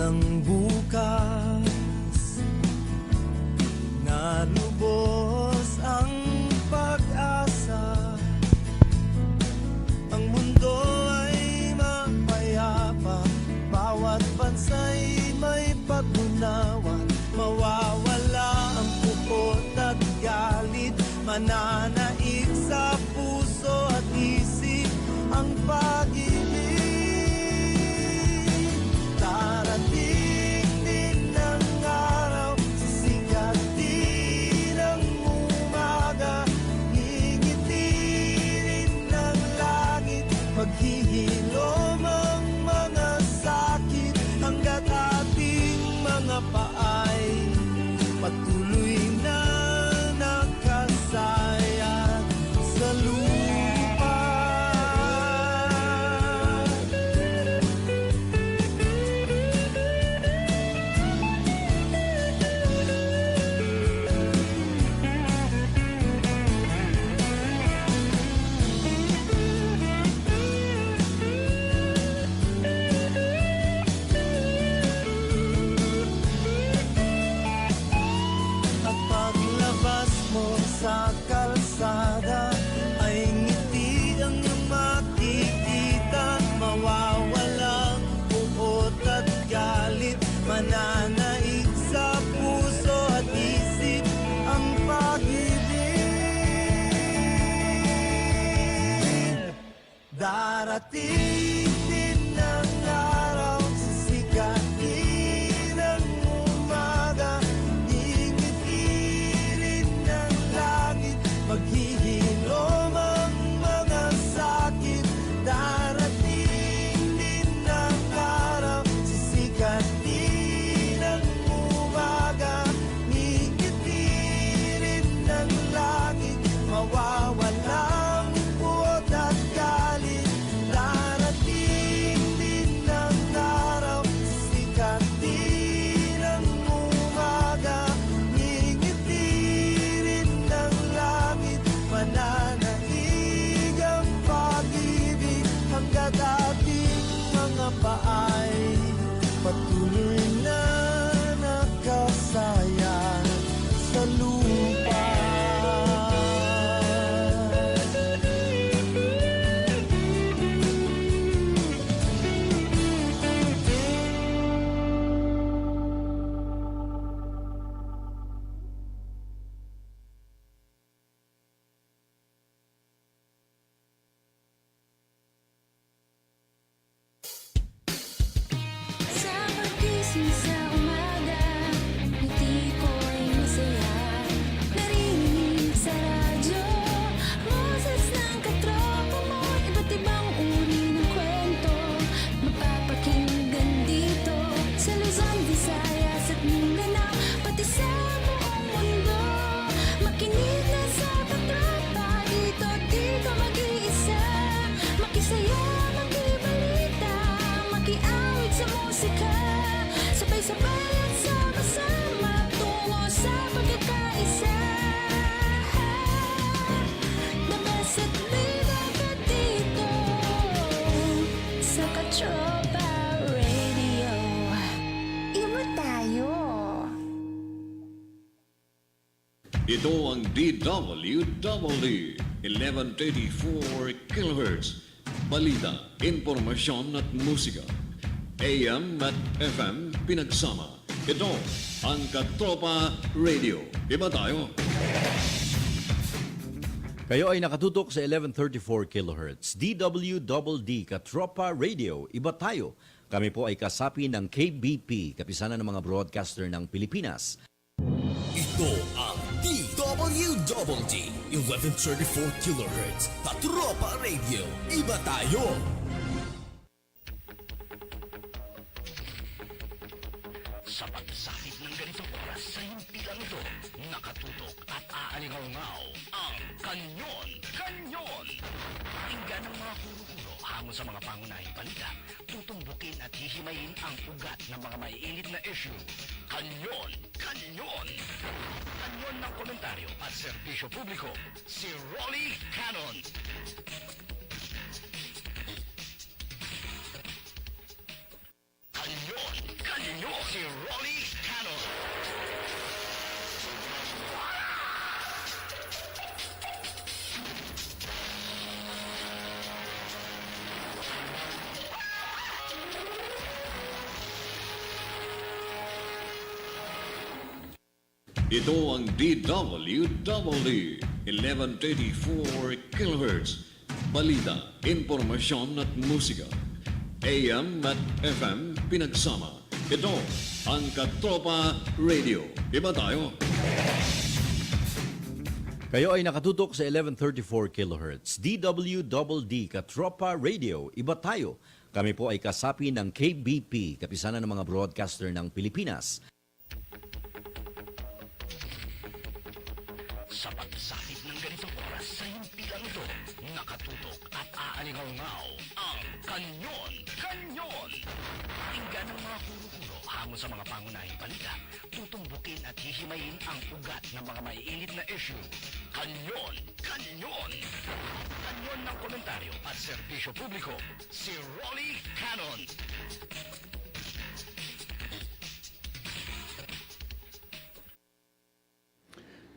ng bukas, nalubos ang pag-asa. Ang mundo ay mapayapa, bawat bansa'y may pag-unawa. Mawawala ang pupot at galit, mananaig sa puso at isip ang pag-ibig. Darating din ang araw, sisikat din ang umaga, ngingitirin ng langit, maghihilom ang mga sakit, hanggat ating mga paay patuloy na nakasayat sa lupa. At paglabas mo sa kalsada, ay ngiti ang iyong makikita. Mawawalang puot at galit, mananaig sa puso at isip ang pag-ibig. Darating din ang araw, sisikatin ang umaga, ngingitirin ng langit, maghihilom ang mga sakit. Darating din ang araw, sisikatin ang umaga, ngingitirin ng langit, mawawalang puot at galit. Darating din ang araw, sisikatin ang umaga, ngingitirin ng langit, mananaig ang pag-ibig, hanggat ating mga paay patuloy na nakasayat sa lupa. Sa paggising sa umaga, ngiti ko'y masaya. Narinig sa radyo, boses ng katropa mo, iba't ibang uri ng kwento, mapapakinggan dito sa Luzon, Visayas at Mindanao, pati sa buong mundo. Makinig na sa katropa, dito di ka mag-iisa. Makisaya, makibalita, makiawit sa musika, sabay-sabay at sama-sama tungo sa pagkakaisa. The best at bida ka dito sa Katropa Radio. Iba tayo. Ito ang DWWD 1134 kHz. Balita, impormasyon at musika. AM at FM pinagsama. Ito ang Katropa Radio. Iba tayo. Kayo ay nakatutok sa 1134 kHz. DWDD Katropa Radio. Iba tayo. Kami po ay kasapi ng KBP, kapisanan ng mga broadcaster ng Pilipinas. Ito ang DWDD 1134 kHz Katropa Radio. Iba tayo. Sa pagsakit ng ganitong oras sa himpilang ito, nakatutok at aalingaw-ngaw ang Kanyon! Kanyon! Pakinggan ang mga kuro-kuro hamon sa mga pangunahing balita, tutumbukin at hihimayin ang ugat ng mga maiinit na issue. Kanyon! Kanyon! Kanyon ng komentaryo at serbisyo publiko, si Rolly Canon. Kanyon! Kanyon! si Rolly Canon. Ito ang DWWD 1134 kHz. Balita, impormasyon at musika. AM at FM pinagsama. Ito ang Katropa Radio. Iba tayo. Kayo ay nakatutok sa 1134 kHz. DWDD Katropa Radio. Iba tayo. Kami po ay kasapi ng KBP, Kapisanan ng mga Broadcaster ng Pilipinas. Sa pagsakit ng ganitong oras sa himpilang ito, nakatutok at aalingaw-ngaw ang Kanyon. Kanyon! Pakinggan ng mga kuro-kuro hamon sa mga pangunahing balita, tutumbukin at hihimayin ang ugat ng mga maiinit na issue. Kanyon! Kanyon! Kanyon ng komentaryo at serbisyo publiko, si Rolly Canon.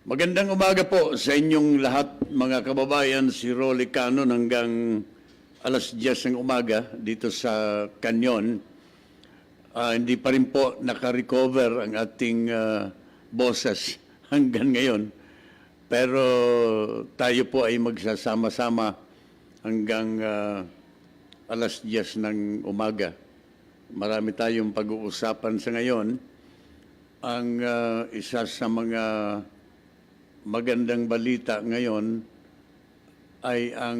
Magandang umaga po sa inyong lahat, mga kababayan. Si Rolly Canon hanggang alas 10 ng umaga dito sa Kanyon. Hindi pa rin po nakarecover ang ating boses hanggang ngayon. Pero tayo po ay magsasama-sama hanggang alas 10 ng umaga. Marami tayong pag-uusapan sa ngayon. Ang isa sa mga magandang balita ngayon ay ang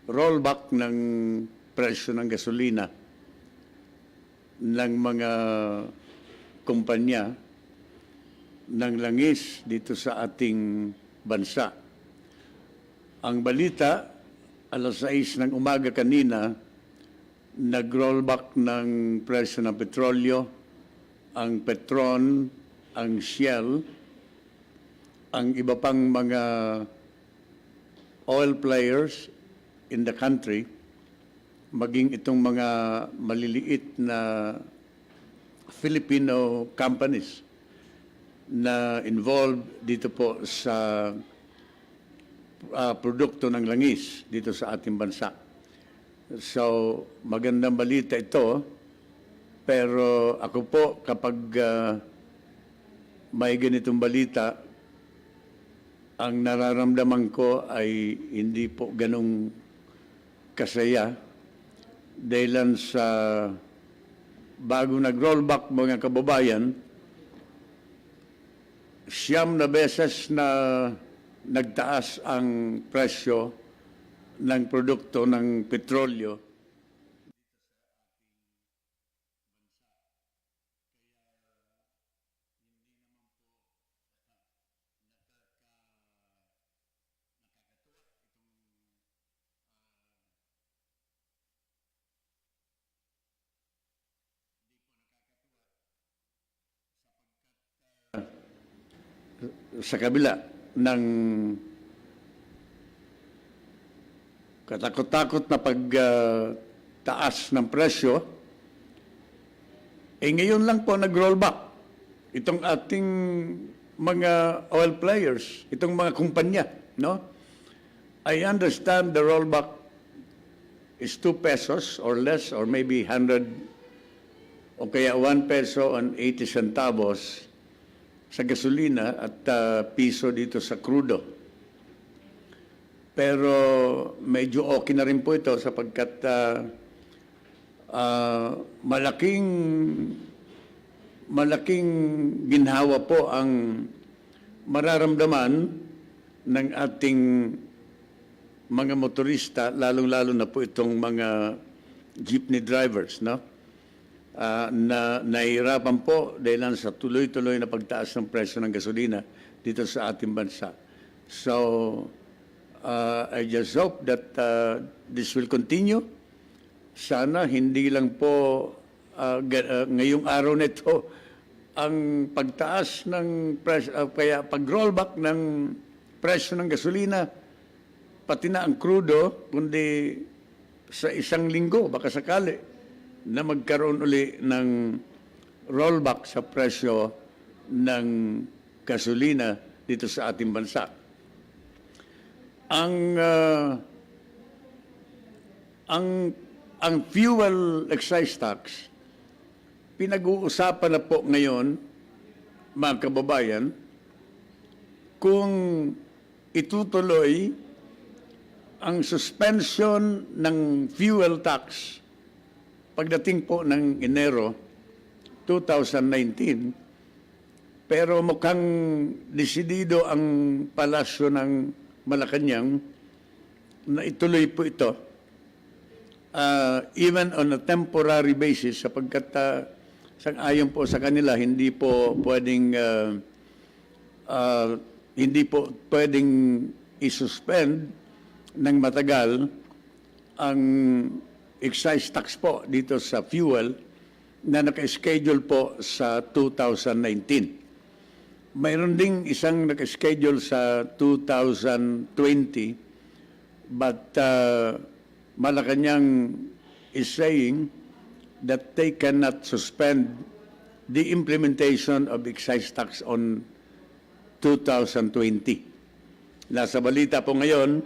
rollback ng presyo ng gasolina ng mga kumpanya ng langis dito sa ating bansa. Ang balita, alas 6 ng umaga kanina, nag-rollback ng presyo ng petrolyo, ang Petron, ang Shell, ang iba pang mga oil players in the country, maging itong mga maliliit na Filipino companies na involved dito po sa produkto ng langis dito sa ating bansa. So, magandang balita ito, pero ako po kapag may ganitong balita, ang nararamdaman ko ay hindi po ganong kasaya dahil sa bago nag-rollback, mga kababayan, 9 na beses na nagtaas ang presyo ng produkto ng petrolyo. Sa kabila ng katakot-takot na pagtaas ng presyo, ngayon lang po nag-rollback itong ating mga oil players, itong mga kumpanya, no? I understand the rollback is 2 pesos or less, or maybe 100 o kaya 1 peso and 80 centavos sa gasolina at piso dito sa crudo. Pero medyo okay na rin po ito sapagkat malaking ginhawa po ang mararamdaman ng ating mga motorista, lalong-lalo na po itong mga jeepney drivers, no? Na nahihirapan po dahil sa tuloy-tuloy na pagtaas ng presyo ng gasolina dito sa ating bansa. So, I just hope that this will continue. Sana hindi lang po ngayong araw na ito ang pagtaas ng presyo, kaya pag-rollback ng presyo ng gasolina, pati na ang crudo, kundi sa isang linggo, baka sakali, na magkaroon uli ng rollback sa presyo ng gasolina dito sa ating bansa. Ang fuel excise tax, pinag-uusapan na po ngayon, mga kababayan, kung itutuloy ang suspension ng fuel tax pagdating po ng Enero 2019, pero mukhang desidido ang palasyo ng Malacanang na ituloy po ito, even on a temporary basis, sapagkat ayon po sa kanila, hindi po pwedeng isuspend ng matagal ang excise tax po dito sa fuel na naka-schedule po sa 2019. Mayroon ding isang naka-schedule sa 2020, but Malacanang is saying that they cannot suspend the implementation of excise tax on 2020. Nasa balita po ngayon,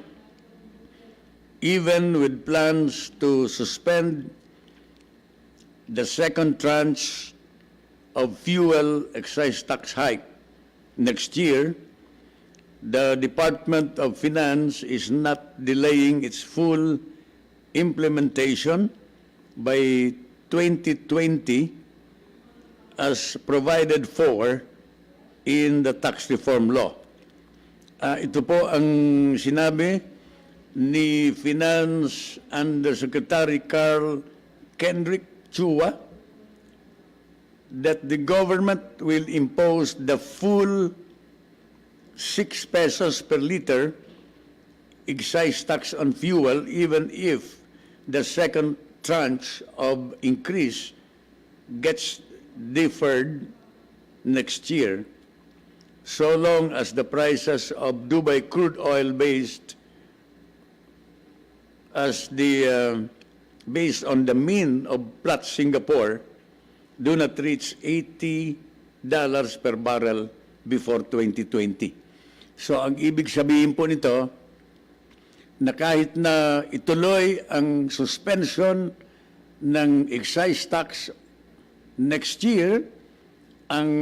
even with plans to suspend the second tranche of fuel excise tax hike next year, the Department of Finance is not delaying its full implementation by 2020 as provided for in the tax reform law. Ito po ang sinabi ni Finance Undersecretary Carl Kendrick Chua, that the government will impose the full 6 pesos per liter excise tax on fuel even if the second tranche of increase gets deferred next year, so long as the prices of Dubai crude oil based on the mean of Platts Singapore do not reach $80 per barrel before 2020. So ang ibig sabihin po nito, na kahit na ituloy ang suspension ng excise tax next year, ang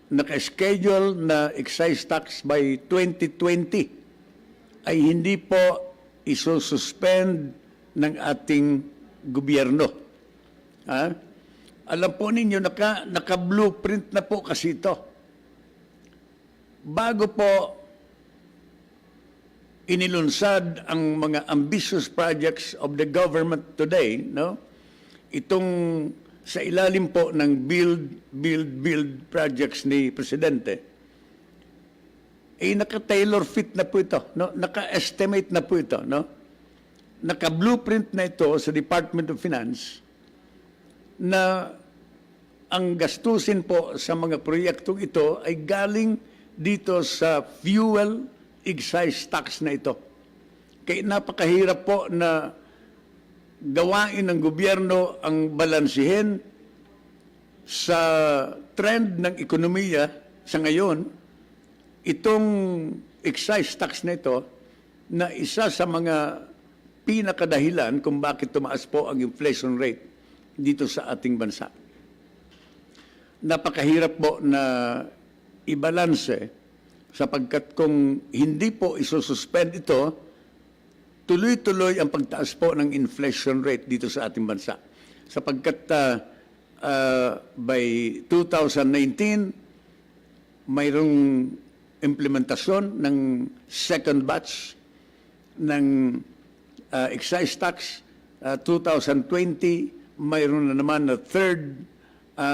naka-schedule na excise tax by 2020 ay hindi po isususpend ng ating gobyerno. Alam po ninyo, naka-blueprint na po kasi ito. Bago po inilunsad ang mga ambitious projects of the government today, no? Itong sa ilalim po ng build projects ni Presidente, naka-tailor fit na po ito, no? Naka-estimate na po ito, no? Naka-blueprint na ito sa Department of Finance na ang gastusin po sa mga proyektong ito ay galing dito sa fuel excise tax na ito. Kaya napakahirap po na gawain ng gobyerno ang balansihin sa trend ng ekonomiya sa ngayon, itong excise tax na ito na isa sa mga pinakadahilan kung bakit tumaas po ang inflation rate dito sa ating bansa. Napakahirap po na ibalanse sapagkat kung hindi po isususpend ito, tuloy-tuloy ang pagtaas po ng inflation rate dito sa ating bansa. Sapagkat by 2019, mayroong implementasyon ng second batch ng excise tax. 2020, mayroon na naman na third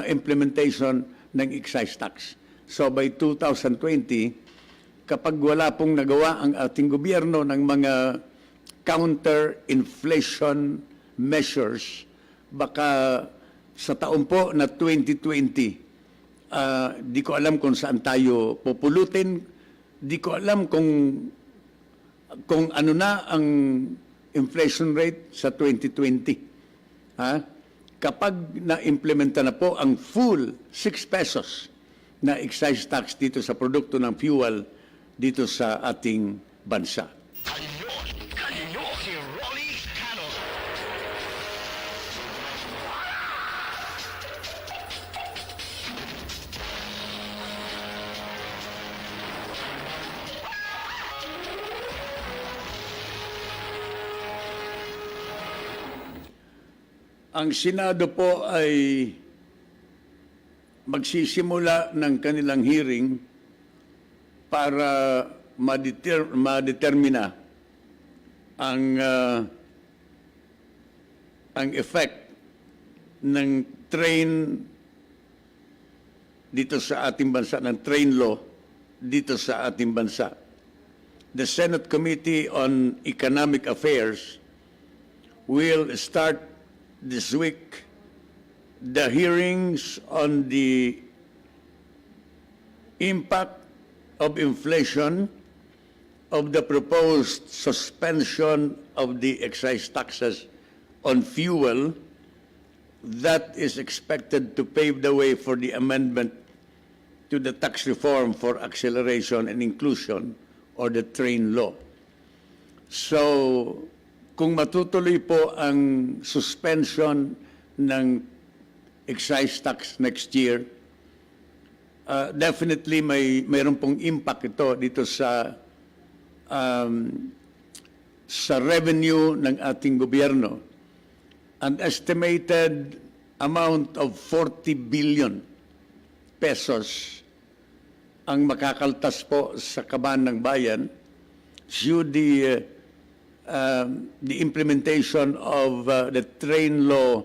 implementation ng excise tax. So by 2020, kapag wala pong nagawa ang ating gobyerno ng mga counter-inflation measures, baka sa taon po na 2020, di ko alam kung saan tayo pupulutin, di ko alam kung ano na ang inflation rate sa 2020. kapag na-implementa na po ang full 6 pesos na excise tax dito sa produkto ng fuel dito sa ating bansa. Kanyon, kanyon, si Rolly Canon. Ang Senado po ay magsisimula ng kanilang hearing para madetermina ang effect ng train dito sa ating bansa, ng train law dito sa ating bansa. The Senate Committee on Economic Affairs will start this week the hearings on the impact of inflation of the proposed suspension of the excise taxes on fuel that is expected to pave the way for the amendment to the tax reform for acceleration and inclusion, or the train law. So, kung matutuloy po ang suspension ng excise tax next year, definitely mayroon pong impact ito dito sa revenue ng ating gobyerno. An estimated amount of 40 billion pesos ang makakaltas po sa kaban ng bayan should the implementation of the train law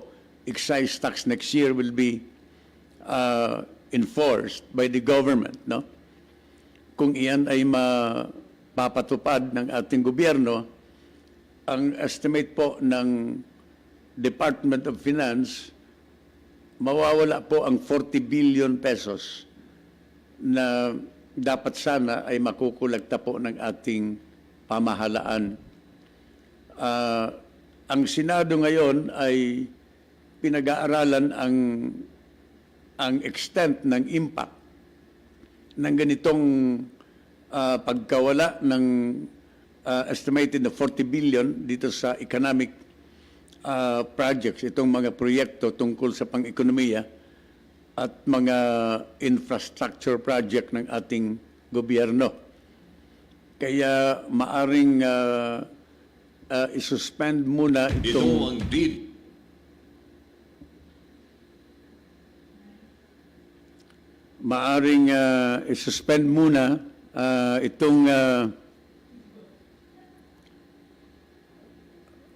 excise tax next year will be enforced by the government, no? Kung iyan ay mapapatupad ng ating gobyerno, ang estimate po ng Department of Finance, mawawala po ang 40 billion pesos na dapat sana ay makukolekta po ng ating pamahalaan. Ang Senado ngayon ay pinag-aaralan ang extent ng impact ng ganitong pagkawala ng estimated na 40 billion dito sa economic projects, itong mga proyekto tungkol sa pang-ekonomiya at mga infrastructure project ng ating gobyerno. Kaya maaring isuspend muna Ito itong... ang DID. Maaring isuspend muna itong...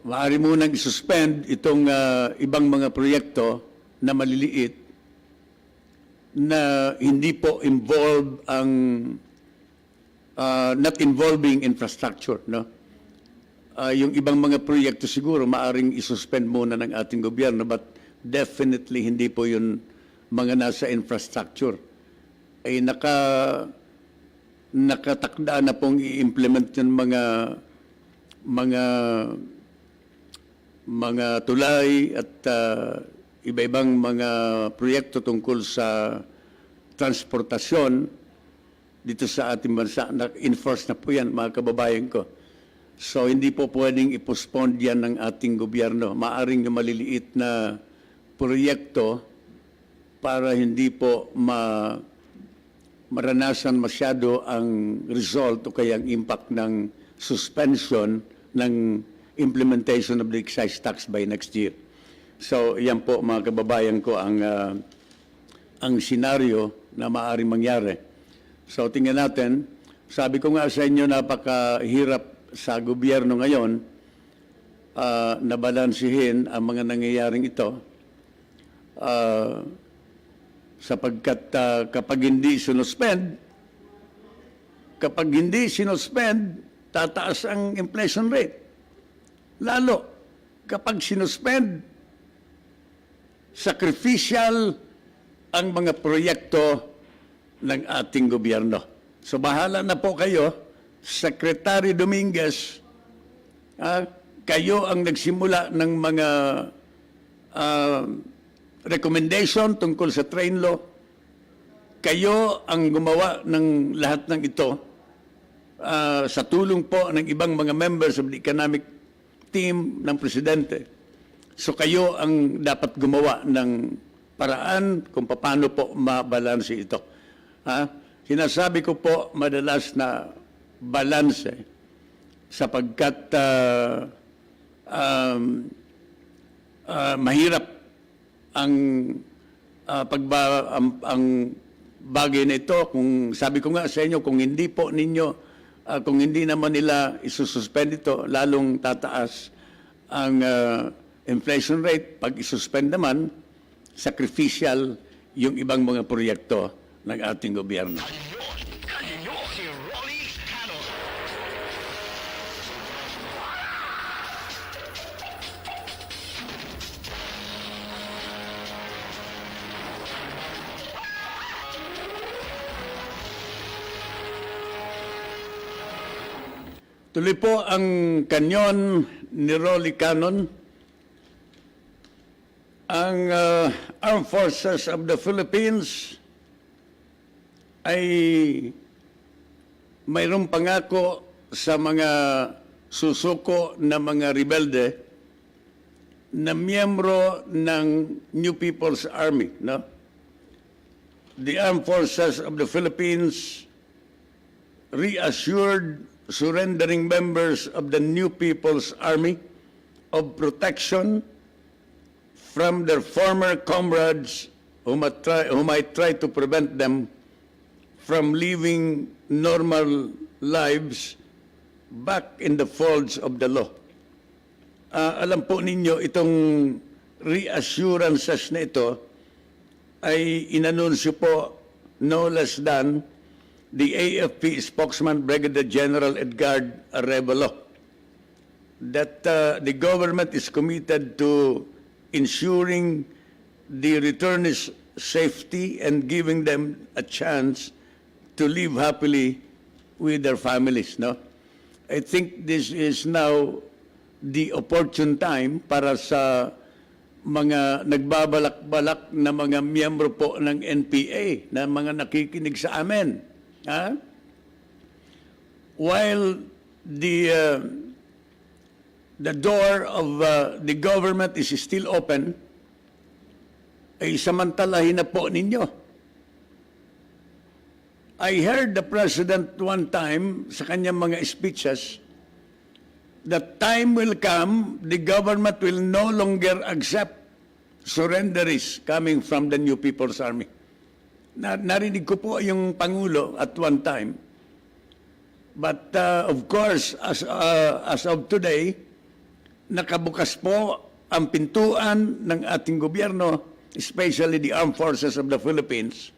maaari munang isuspend itong ibang mga proyekto na maliliit na hindi po involve ang not involving infrastructure, no? Yung ibang mga proyekto siguro maaring isuspend muna ng ating gobyerno, but definitely hindi po yun mga nasa infrastructure. Ay nakatakda na pong i-implement yung mga tulay at iba-ibang mga proyekto tungkol sa transportasyon dito sa ating bansa. Na-enforce na po yan, mga kababayan ko. So, hindi po pwedeng i-postpone yan ng ating gobyerno. Maaring yung maliliit na proyekto para hindi po maranasan masyado ang result o kaya ang impact ng suspension ng implementation of the excise tax by next year. So, yan po mga kababayan ko ang senaryo na maaaring mangyari. So, tingnan natin. Sabi ko nga sa inyo, napakahirap sa gobyerno ngayon na balansihin ang mga nangyayaring ito sapagkat kapag hindi sinuspend, tataas ang inflation rate. Lalo, kapag sinuspend, sacrificial ang mga proyekto ng ating gobyerno. So bahala na po kayo, Secretary Dominguez, kayo ang nagsimula ng mga recommendation tungkol sa train law. Kayo ang gumawa ng lahat ng ito sa tulong po ng ibang mga members of the economic team ng Presidente. So kayo ang dapat gumawa ng paraan kung paano po mabalanse ito. Sinasabi ko po madalas na balanse sapagkat mahirap ang ang bagay na ito. Kung sabi ko nga sa inyo, kung hindi po ninyo, kung hindi naman nila isususpend ito, lalong tataas ang inflation rate. Pag isuspend naman, sacrificial yung ibang mga proyekto ng ating gobyerno. Kanyon, si Rolly Canon. Tuloy po ang kanyon ni Rolly Canon. Ang Armed Forces of the Philippines ay mayroong pangako sa mga susuko na mga rebelde na miyembro ng New People's Army. No? The Armed Forces of the Philippines reassured surrendering members of the New People's Army of protection from their former comrades who might try to prevent them from living normal lives back in the folds of the law. Alam po ninyo, itong reassurances na ito ay inanunsyo po no less than the AFP spokesman Brigadier General Edgard Arevalo that the government is committed to ensuring the returnees' safety and giving them a chance to live happily with their families. No? I think this is now the opportune time para sa mga nagbabalak-balak na mga miyembro po ng NPA na mga nakikinig sa amin. While the door of the government is still open, ay samantalahin na po ninyo. I heard the President one time sa kanyang mga speeches that time will come, the government will no longer accept surrenderies coming from the New People's Army. Narinig ko po yung Pangulo at one time. But of course, as of today, nakabukas po ang pintuan ng ating gobyerno, especially the Armed Forces of the Philippines,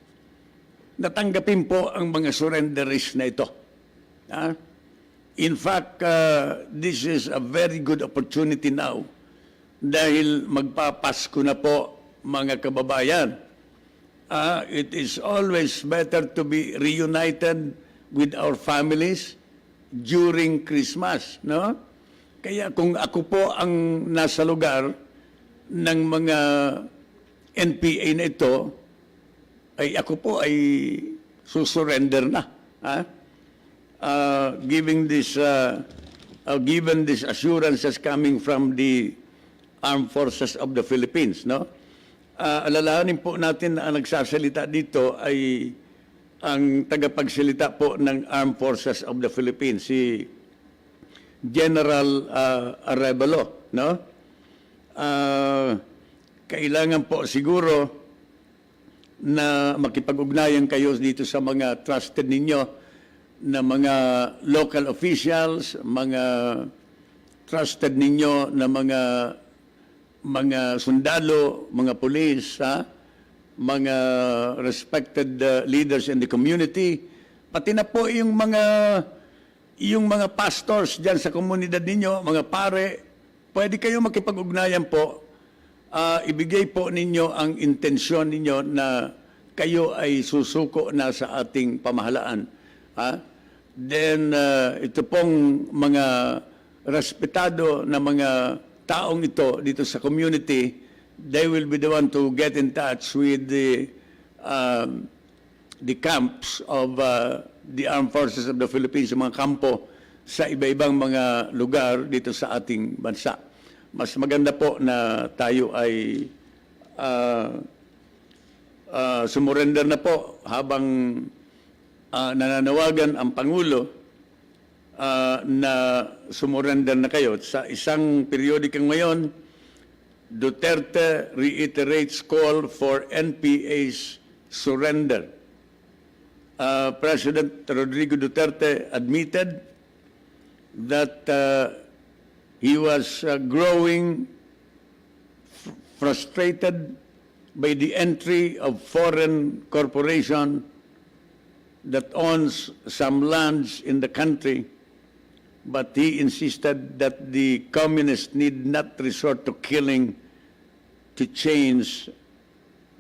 natanggapin po ang mga surrenderies na ito. In fact, this is a very good opportunity now dahil magpapasko na po mga kababayan. It is always better to be reunited with our families during Christmas, no? Kaya kung ako po ang nasa lugar ng mga NPA na ito, ay ako po ay susurrender na. Given these assurances coming from the Armed Forces of the Philippines, no? Alalahanin po natin na ang nagsasalita dito ay ang tagapagsalita po ng Armed Forces of the Philippines, si General Arevalo, no? Kailangan po siguro na makipag-ugnayan kayo dito sa mga trusted ninyo na mga local officials, mga trusted ninyo na mga sundalo, mga pulis, mga respected leaders in the community, pati na po yung mga pastors diyan sa komunidad ninyo, mga pare, pwede kayo makipag-ugnayan po. Ibigay po ninyo ang intensyon ninyo na kayo ay susuko na sa ating pamahalaan. Then, ito pong mga respetado na mga taong ito dito sa community they will be the one to get in touch with the camps of the Armed Forces of the Philippines, yung mga kampo sa iba-ibang mga lugar dito sa ating bansa. Mas maganda po na tayo ay sumurrender na po habang nananawagan ang Pangulo na sumurrender na kayo. Sa isang periodikang ngayon, Duterte reiterates call for NPA's surrender. President Rodrigo Duterte admitted that he was growing frustrated by the entry of foreign corporation that owns some lands in the country, but he insisted that the communists need not resort to killing to change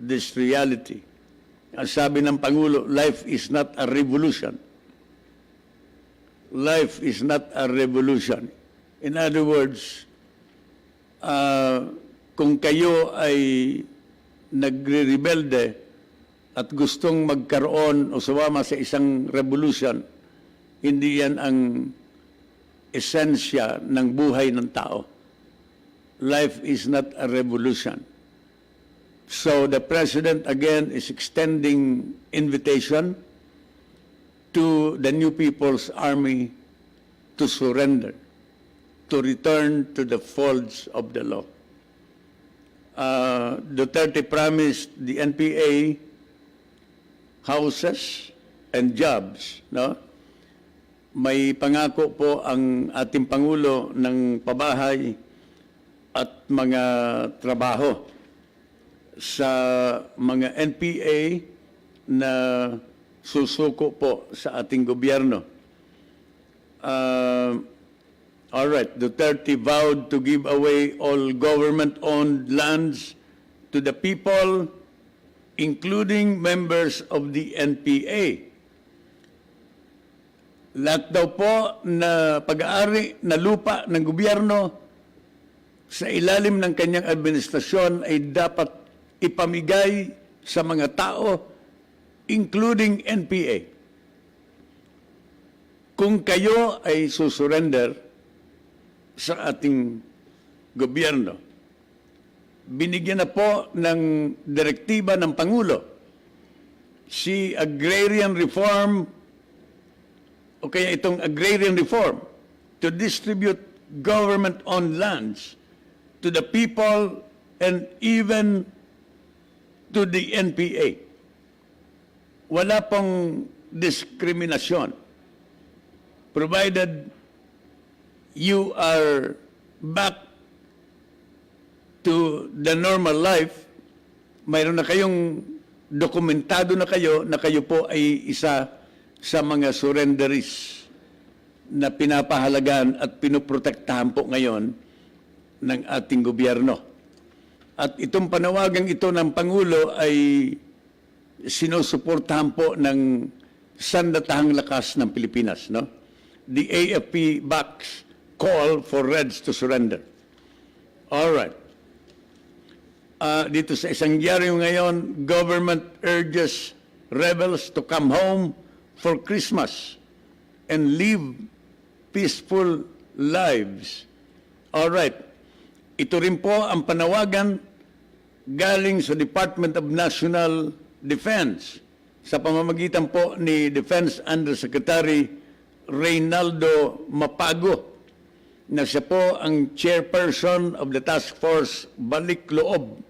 this reality. Ang sabi ng Pangulo, life is not a revolution. Life is not a revolution. In other words, kung kayo ay nagre-rebelde at gustong magkaroon o sumama sa isang revolution, hindi yan ang esensya ng buhay ng tao. Life is not a revolution. So the President again is extending invitation to the New People's Army to surrender, to return to the folds of the law. Duterte promised the NPA houses and jobs, no? May pangako po ang ating Pangulo ng pabahay at mga trabaho sa mga NPA na susuko po sa ating gobyerno. All right, Duterte vowed to give away all government-owned lands to the people, including members of the NPA. Lahat daw po na pag-aari na lupa ng gobyerno sa ilalim ng kanyang administrasyon ay dapat ipamigay sa mga tao, including NPA. Kung kayo ay susurrender sa ating gobyerno, binigyan na po ng direktiba ng Pangulo si agrarian reform o kaya itong agrarian reform to distribute government-owned lands to the people and even to the NPA. Wala pong diskriminasyon provided you are back to the normal life, mayroon na kayong dokumentado na kayo po ay isa sa mga surrenderies na pinapahalagan at pinoprotektahan po ngayon ng ating gobyerno. At itong panawagang ito ng Pangulo ay sinusuportahan po ng sandatahang lakas ng Pilipinas, no? The AFP backs call for Reds to surrender. All right. Dito sa isang diaryo ngayon, government urges rebels to come home for Christmas and live peaceful lives. All right. Ito rin po ang panawagan galing sa Department of National Defense sa pamamagitan po ni Defense Undersecretary Reynaldo Mapago na siya po ang chairperson of the Task Force Balik Loob.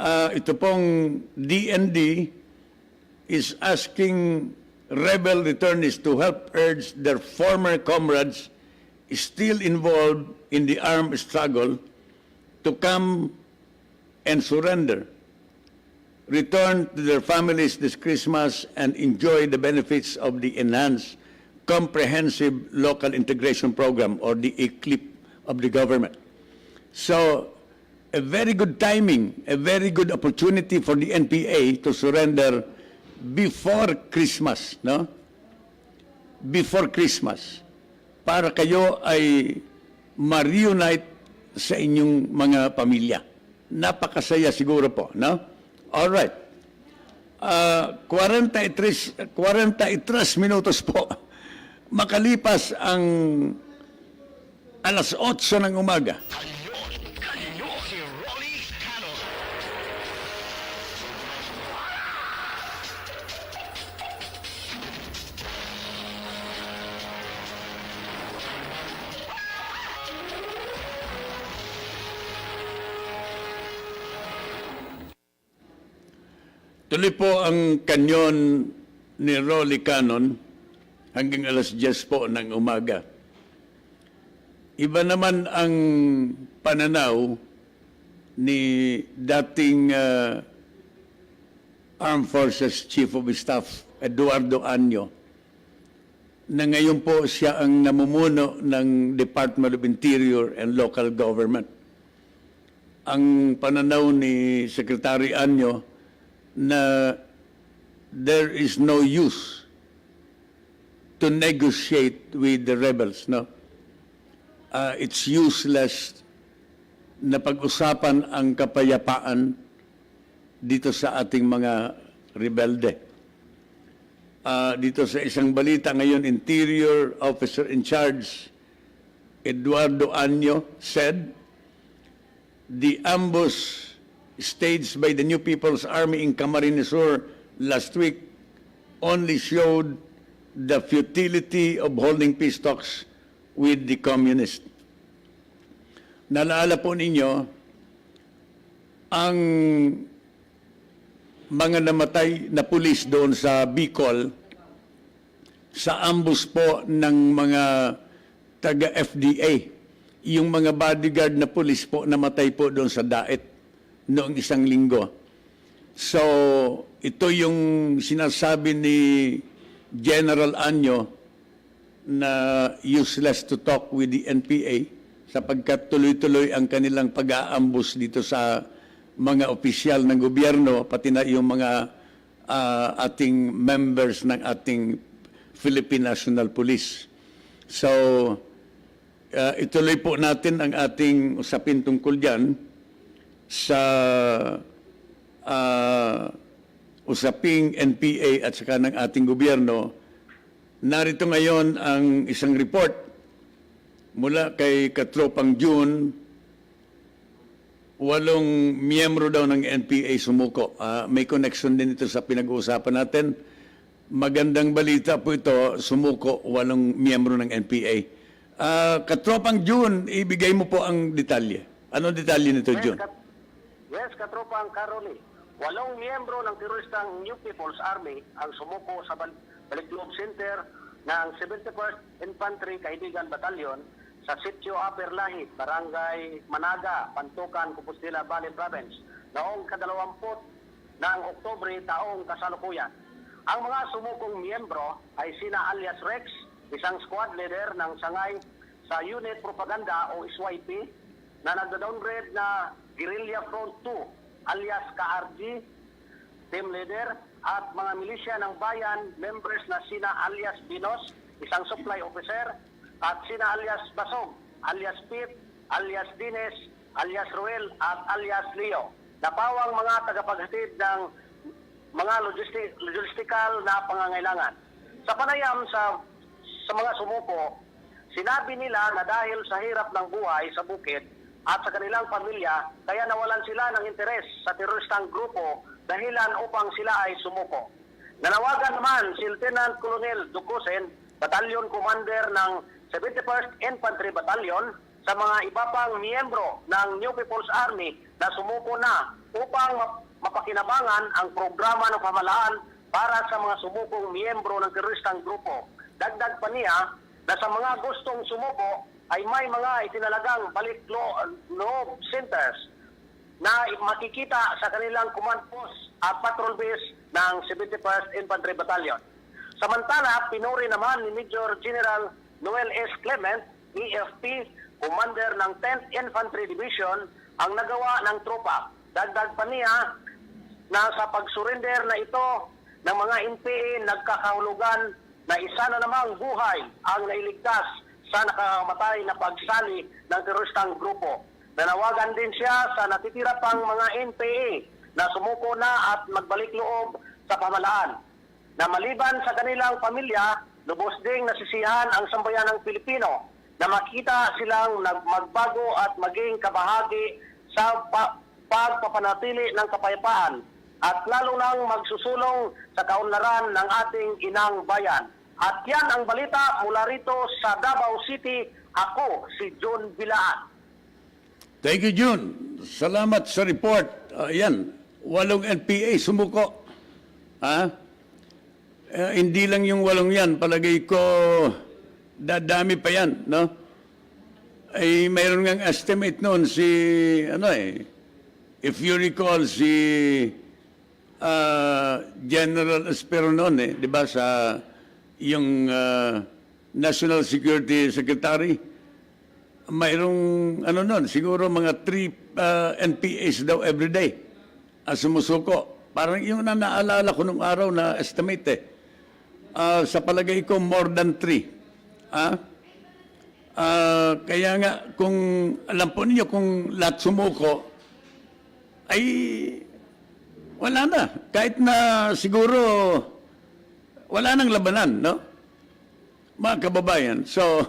Ito pong DND is asking rebel returnees to help urge their former comrades still involved in the armed struggle to come and surrender, return to their families this Christmas, and enjoy the benefits of the enhanced comprehensive local integration program, or the ECLIP of the government. So, a very good timing, a very good opportunity for the NPA to surrender before Christmas, no? Before Christmas, para kayo ay ma-reunite sa inyong mga pamilya. Napakasaya siguro po, no? All right. 43 minutos po. Makalipas ang alas 8 ng umaga. Kanyon, si Rolly Canon. Tuloy po ang kanyon ni Rolly Canon hanggang alas 10 po ng umaga. Iba naman ang pananaw ni dating Armed Forces Chief of Staff Eduardo Anyo na ngayon po siya ang namumuno ng Department of Interior and Local Government. Ang pananaw ni Secretary Anyo na there is no use to negotiate with the rebels, no? It's useless na pag-usapan ang kapayapaan dito sa ating mga rebelde. Dito sa isang balita ngayon, Interior Officer in Charge Eduardo Anyo said, the ambush staged by the New People's Army in Camarines Sur last week only showed the futility of holding peace talks with the communists. Naalala po ninyo, ang mga namatay na pulis doon sa Bicol sa ambush po ng mga taga-FDA. Yung mga bodyguard na pulis po namatay po doon sa Daet noong isang linggo. So, ito yung sinasabi ni General Anyo na useless to talk with the NPA sapagkat tuloy-tuloy ang kanilang pag-aambus dito sa mga opisyal ng gobyerno, pati na yung mga ating members ng ating Philippine National Police. So, ituloy po natin ang ating usapin tungkol dyan sa usaping NPA at saka ng ating gobyerno. Narito ngayon ang isang report mula kay Katropang June. 8 miyembro daw ng NPA sumuko. May connection din ito sa pinag-uusapan natin. Magandang balita po ito, sumuko 8 miyembro ng NPA. Katropang June, ibigay mo po ang detalye. Anong detalye nito, June? Yes, Katropang Caroli. 8 miyembro ng teroristang New People's Army ang sumuko sa Balikloob Center ng 71st Infantry Kaibigan Battalion sa Sitio Upper Lahit, Barangay Managa, Pantukan, Compostela Valley Province noong 20 ng Oktubre taong kasalukuyan. Ang mga sumukong miyembro ay sina alias Rex, isang squad leader ng sangay sa Unit Propaganda o SYP na nagda-downgrade na Guerrilla Front 2 alias KRG, team leader, at mga milisya ng bayan, members na sina alias Binos, isang supply officer, at sina alias Basog, alias Pete, alias Dines, alias Ruel, at alias Leo. Napawang mga tagapaghatid ng mga logistical na pangangailangan. Sa panayam sa mga sumuko, sinabi nila na dahil sa hirap ng buhay sa bukid at sa kanilang pamilya, kaya nawalan sila ng interes sa teroristang grupo dahilan upang sila ay sumuko. Nanawagan naman si Lieutenant Colonel Ducusen, Battalion Commander ng 71st Infantry Battalion, sa mga iba pang miyembro ng New People's Army na sumuko na upang mapakinabangan ang programa ng pamahalaan para sa mga sumukong miyembro ng teroristang grupo. Dagdag pa niya na sa mga gustong sumuko ay may mga itinalagang balik-loob centers na makikita sa kanilang command post at patrol base ng 71st Infantry Battalion. Samantala, pinuri naman ni Major General Noel S. Clement, EFP, Commander ng 10th Infantry Division, ang nagawa ng tropa. Dagdag pa niya na sa pag-surrender na ito ng mga NPA, nagkakahulugan na isa na namang buhay ang nailigtas sa nakakamatay na pagsali ng teroristang grupo. Nanawagan din siya sa natitira pang mga NPA na sumuko na at magbalik loob sa pamahalaan. Na maliban sa kanilang pamilya, lubos ding nasisiyahan ang sambayanang Pilipino na makita silang magbago at maging kabahagi sa pagpapanatili ng kapayapaan at lalo nang magsusulong sa kaunlaran ng ating inang bayan. At yan ang balita mula rito sa Davao City. Ako si John Vilaan. Thank you, Jun. Salamat sa report. Yan, 8 NPA sumuko. Hindi lang yung 8 yan. Palagay ko, dadami pa yan, no? Ay, mayroon ngang estimate noon si, if you recall, si General Espero noon, di ba, sa yung National Security Secretary, mayroong noon, siguro mga 3 NPAs daw everyday sumusuko. Parang yung naalala ko nung araw na estimate sa palagay ko more than 3. Kaya nga kung alam po ninyo kung lahat sumuko ay wala na. Kahit na siguro wala nang labanan, no? Mga kababayan. So,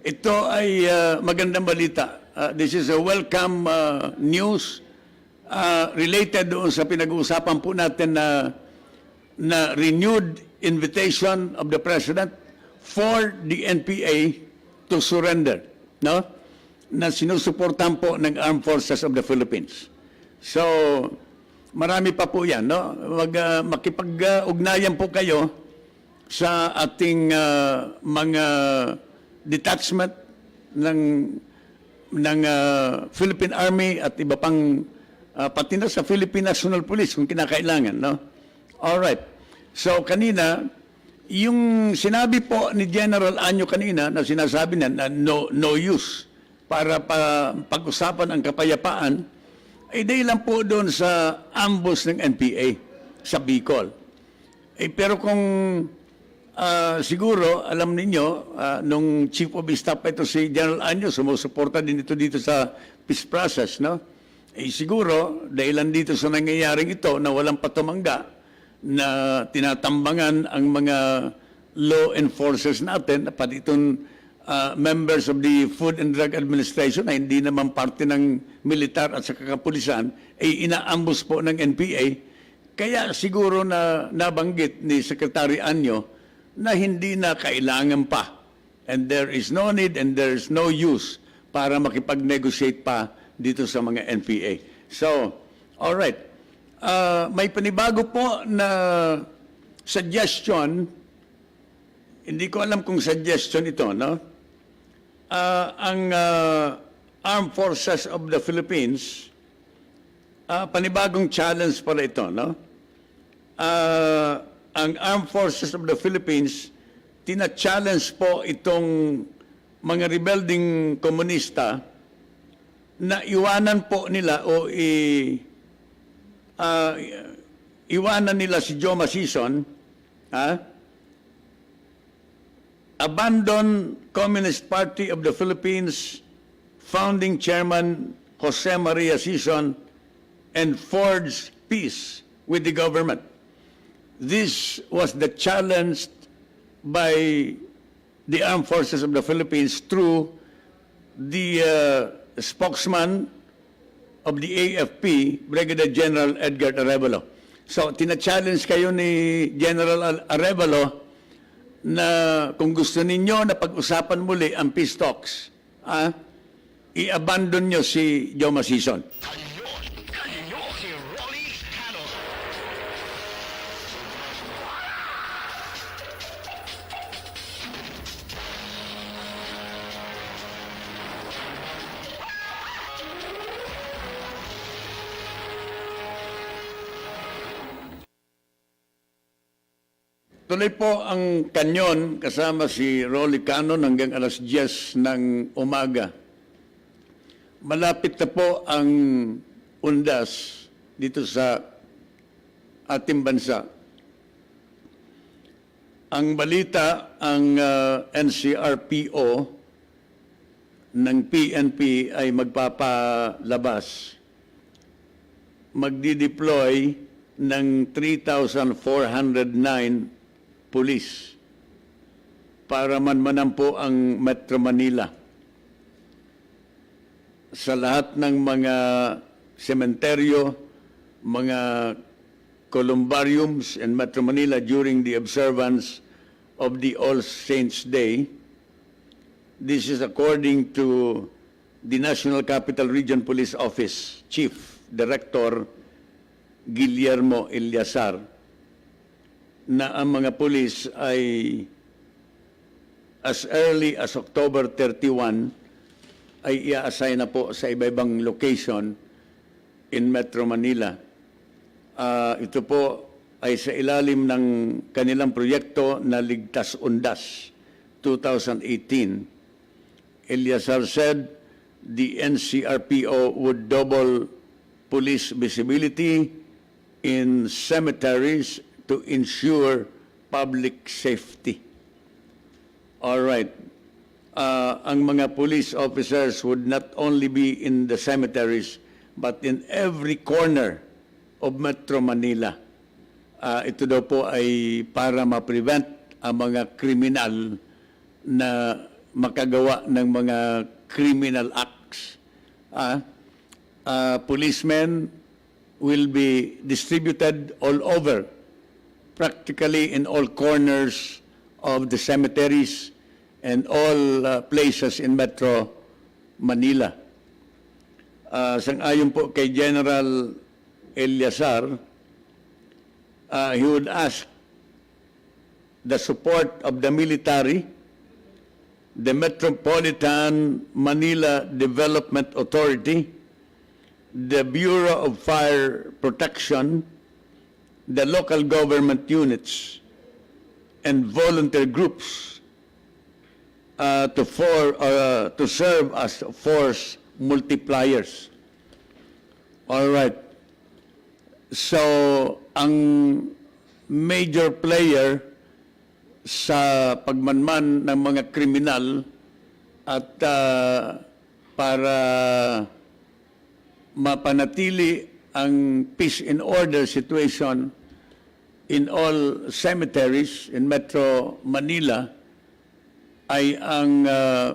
ito ay magandang balita. This is a welcome news related doon sa pinag-uusapan po natin na renewed invitation of the President for the NPA to surrender, no? Na sinusuportahan po ng Armed Forces of the Philippines. So, marami pa po yan, no? Makipag-ugnayan po kayo sa ating mga detachment ng Philippine Army at iba pang pati na sa Philippine National Police kung kinakailangan, no? All right. So kanina yung sinabi po ni General Anyo kanina na sinasabi na no use para pag-usapan ang kapayapaan ay dahil lang po doon sa ambush ng NPA sa Bicol. Pero kung siguro, alam ninyo, nung Chief of Staff ito si General Anyo, sumusuporta din ito dito sa peace process, no? Siguro, dahilan dito sa nangyayaring ito na walang patumangga na tinatambangan ang mga law enforcers natin, pati itong members of the Food and Drug Administration na hindi naman parte ng militar at sa kapulisan, ay inaambus po ng NPA. Kaya siguro na nabanggit ni Secretary Anyo na hindi na kailangan pa. And there is no need and there is no use para makipag-negotiate pa dito sa mga NPA. So, all right. May panibago po na suggestion, hindi ko alam kung suggestion ito, no? Ang Armed Forces of the Philippines, panibagong challenge pala ito, no? Ang Armed Forces of the Philippines, tina-challenge po itong mga rebelding komunista na iwanan po nila o iwanan nila si Joma Sison, abandon Communist Party of the Philippines, founding chairman Jose Maria Sison, and forge peace with the government. This was the challenge by the Armed Forces of the Philippines through the spokesman of the AFP, Brigadier General Edgar Arevalo. So, tina-challenge kayo ni General Arevalo na kung gusto ninyo na pag-usapan muli ang peace talks, i-abandon nyo si Joma Sison. Kanyon, si Rolly Canon. Tuloy po ang Kanyon kasama si Rolly Canon hanggang alas 10 ng umaga. Malapit na po ang undas dito sa ating bansa. Ang balita, ang NCRPO ng PNP ay magpapalabas, magdi-deploy ng 3,409 pulis para manmanan po ang Metro Manila sa lahat ng mga sementeryo, mga columbariums in Metro Manila during the observance of the All Saints' Day. This is according to the National Capital Region Police Office Chief Director Guillermo Eliazar, na ang mga pulis ay as early as October 31 ay i-assign na po sa iba-ibang location in Metro Manila. Ito po ay sa ilalim ng kanilang proyekto na Ligtas Undas 2018. Eliazar said the NCRPO would double police visibility in cemeteries to ensure public safety. All right. Ang mga police officers would not only be in the cemeteries but in every corner of Metro Manila. Ito daw po ay para ma-prevent ang mga kriminal na makagawa ng mga criminal acts. Policemen will be distributed all over, practically in all corners of the cemeteries and all places in Metro Manila. Sang-ayon po kay General Eliazar, he would ask the support of the military, the Metropolitan Manila Development Authority, the Bureau of Fire Protection, the local government units, and volunteer groups to serve as force multipliers. All right. So, ang major player sa pagmanman ng mga kriminal at para mapanatili ang peace and order situation in all cemeteries in Metro Manila ay ang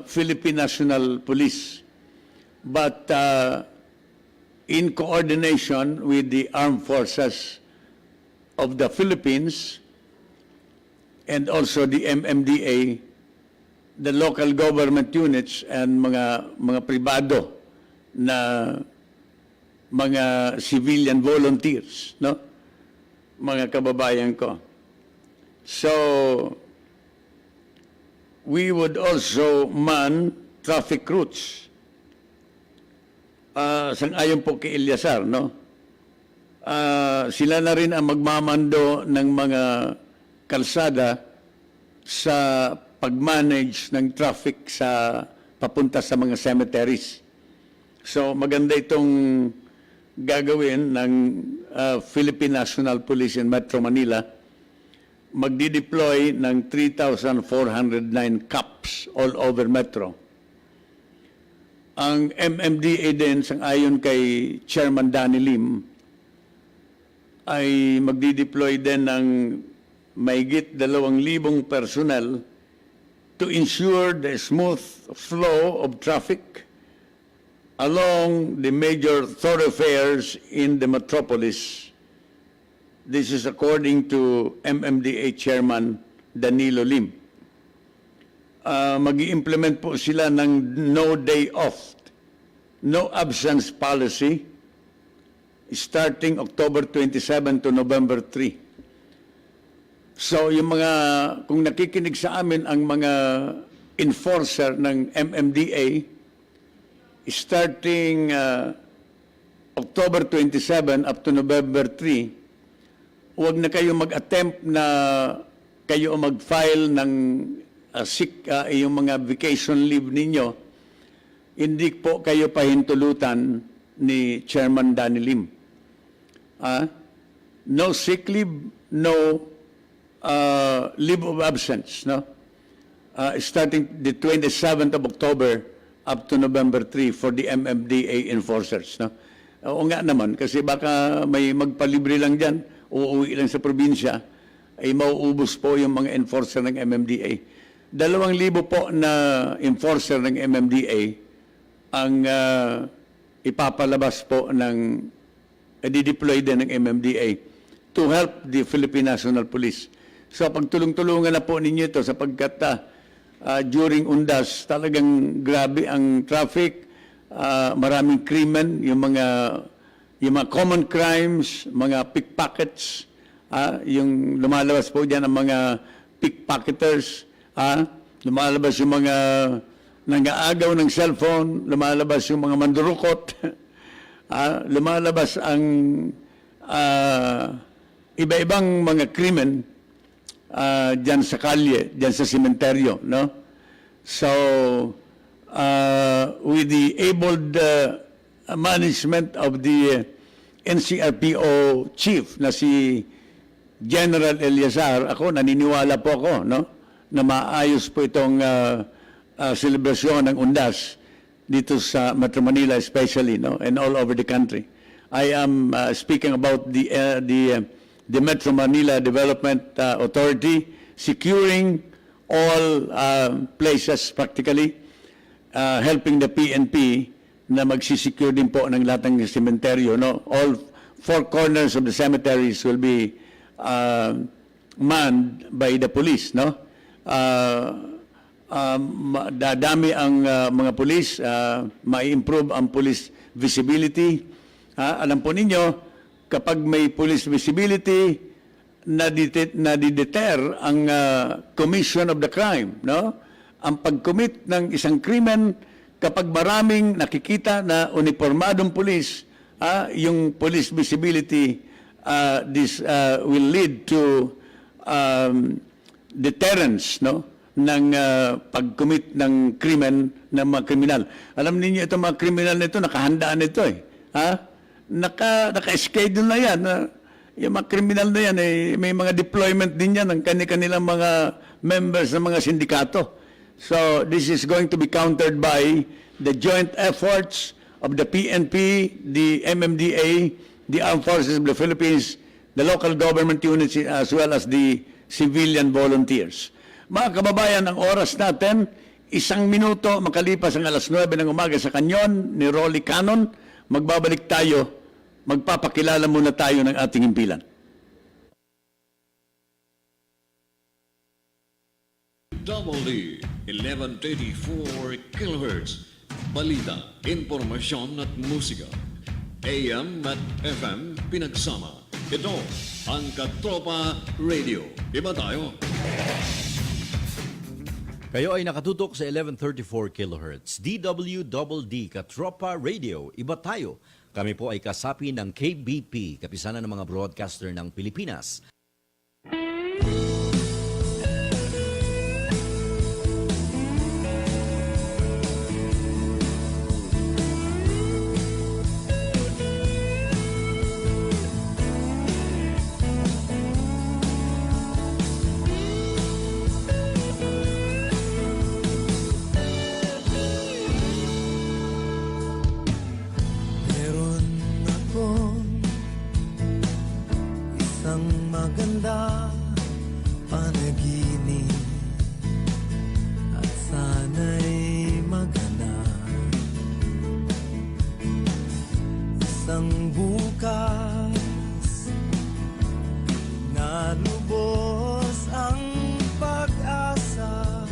Philippine National Police. But in coordination with the armed forces of the Philippines and also the MMDA, the local government units and mga pribado na mga civilian volunteers, no? Mga kababayan ko. So, we would also man traffic routes. Sang-ayon po kay Eliazar, no? Sila na rin ang magmamando ng mga kalsada sa pag-manage ng traffic sa papunta sa mga cemeteries. So maganda itong gagawin ng Philippine National Police in Metro Manila. Magdi-deploy ng 3,409 cops all over Metro. Ang MMDA din, sang-ayon kay Chairman Danny Lim, ay magdi-deploy din ng mahigit 2,000 personnel to ensure the smooth flow of traffic along the major thoroughfares in the metropolis. This is according to MMDA Chairman Danilo Lim. Mag-i-implement po sila ng no day off, no absence policy starting October 27 to November 3. So yung kung nakikinig sa amin ang mga enforcer ng MMDA, starting October 27 up to November 3, huwag na kayo mag-attempt na kayo mag-file ng yung mga vacation leave ninyo. Hindi po kayo pahintulutan ni Chairman Danny Lim. No sick leave, no leave of absence, no? Starting the 27th of October up to November 3 for the MMDA enforcers. No? Oo nga naman, kasi baka may magpalibre lang dyan, uuwi lang sa probinsya, ay mauubos po yung mga enforcer ng MMDA. 2,000 po na enforcer ng MMDA ang ipapalabas po ng i-deploy din ng MMDA to help the Philippine National Police. So pagtulong-tulungan na po ninyo ito sapagkat during undas talagang grabe ang traffic, maraming krimen, yung mga common crimes, mga pickpockets, yung lumalabas po diyan ang mga pickpocketers, lumalabas yung mga nang-aagaw ng cellphone, lumalabas yung mga mandurukot, lumalabas ang iba-ibang mga krimen diyan sa kalye, diyan sa sementeryo, no? So, with the abled management of the NCRPO chief na si General Eliazar, ako, naniniwala po ako, no? Na maayos po itong selebrasyon ng undas dito sa Metro Manila especially, no? And all over the country. I am speaking about the Metro Manila Development Authority securing all places practically, helping the PNP na magsisecure din po ng lahat ng cementerio. No? All 4 corners of the cemeteries will be manned by the police. No? Dadami ang mga police, ma-improve ang police visibility. Alam po ninyo, kapag may police visibility, nadideter ang commission of the crime. No? Ang pag-commit ng isang krimen, kapag maraming nakikita na uniformadong police, yung police visibility, this will lead to deterrence, no? Ng pag-commit ng krimen ng mga kriminal. Alam niyo itong mga kriminal nito, nakahandaan nito eh. Naka-schedule na yan. Yung mga kriminal na yan, may mga deployment din yan ng kanilang mga members ng mga sindikato. So this is going to be countered by the joint efforts of the PNP, the MMDA, the Armed Forces of the Philippines, the local government units, as well as the civilian volunteers. Mga kababayan, ang oras natin, 1 minuto makalipas ang 9:00 ng umaga sa Kanyon ni Rolly Canon. Magbabalik tayo, magpapakilala muna tayo ng ating himpilan. Double D, 1134 kHz. Balita, impormasyon at musika. AM at FM pinagsama. Ito ang Katropa Radio. Iba tayo. Kayo ay nakatutok sa 1134 kHz. DWDD Katropa Radio. Iba tayo. Kami po ay kasapi ng KBP, Kapisanan ng mga Broadcaster ng Pilipinas. Meron akong isang maganda panaginip at sana'y maganap. Isang bukas na lubos ang pag-asa.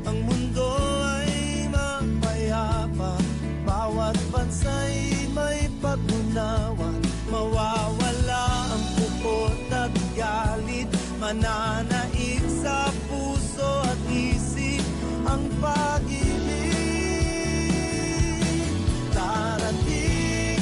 Ang mundo ay mapayapa, bawat bansa'y may pag-unawa. Mawawala ang pukot at galit, mananaig sa puso at isip ang pag-ibig. Darating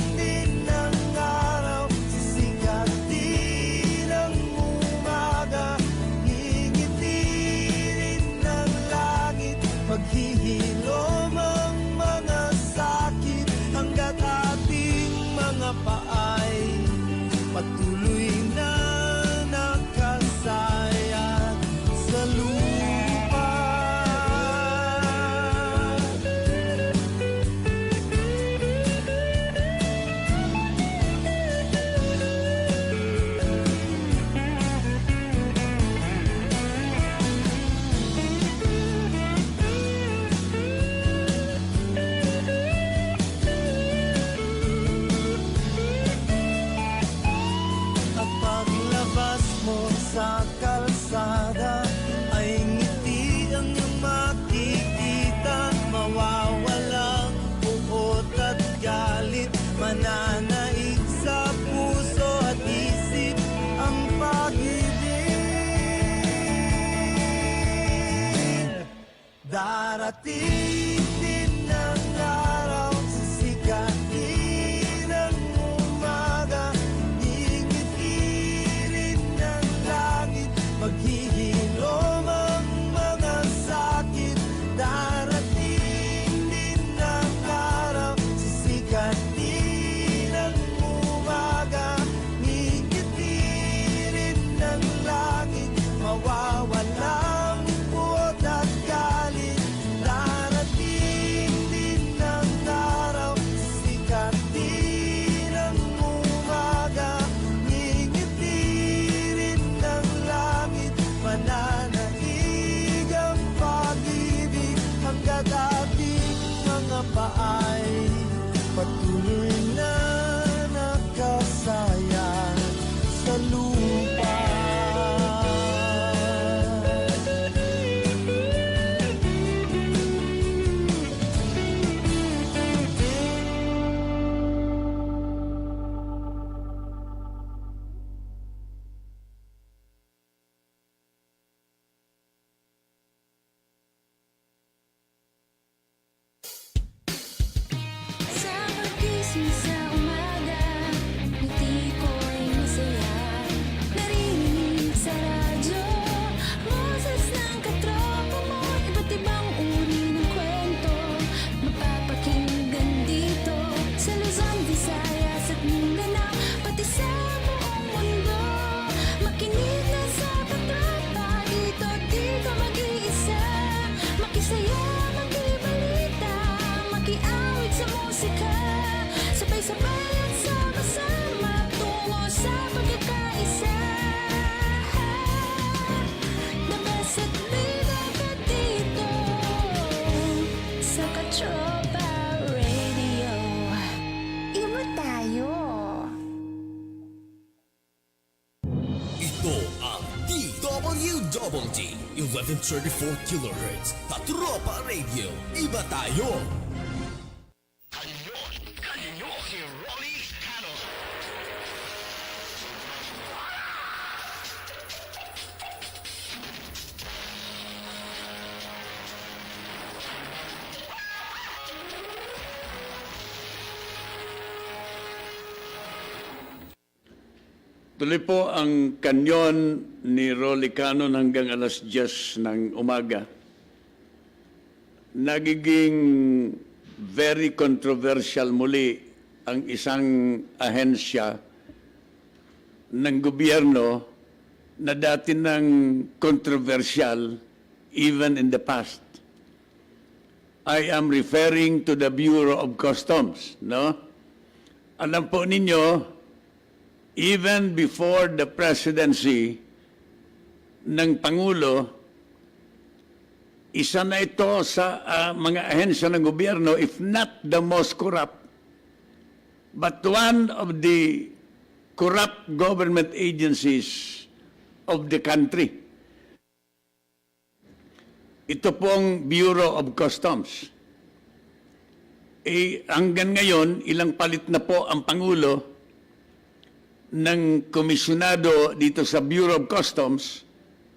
Darating din ang araw, sisikatin ang umaga, ngingitirin ng langit, maghihilom ang mga sakit. Darating din ang araw, sisikatin ang umaga, ngingitirin ng langit, mawawalang puot at galit. Darating din ang araw, sisikatin ang umaga, ngingitirin ng langit, mananaig ang pag-ibig hanggat ating mga paay patuloy na nakasayang sa lupa. Sa pagising sa umaga, ngiti ko'y masaya. Narinig sa radyo, boses ng katropa mo, iba't ibang uri ng kwento, mapapakinggan dito sa Luzon, Visayas at Mindanao, pati sa buong mundo. Makinig na sa katropa, dito di ka mag-iisa. Makisaya, makibalita, makiawit sa musika, sabay-sabay at sama-sama tungo sa pagkakaisa. The best at bida ka dito sa Katropa Radio. Iba tayo. Ito ang DWDD 1134 kHz Tatropa Radio. Iba tayo. Kanyon, kanyon, si Rolly Canon. Tuloy po ang kanyon ni Rolly Canon hanggang alas 10 ng umaga. Nagiging very controversial muli ang isang ahensya ng gobyerno na dati ng controversial even in the past. I am referring to the Bureau of Customs, no? Alam po ninyo, even before the presidency ng Pangulo, isa na ito sa mga ahensya ng gobyerno, if not the most corrupt, but one of the corrupt government agencies of the country. Ito pong Bureau of Customs. Hanggang ngayon, ilang palit na po ang Pangulo ng komisyonado dito sa Bureau of Customs,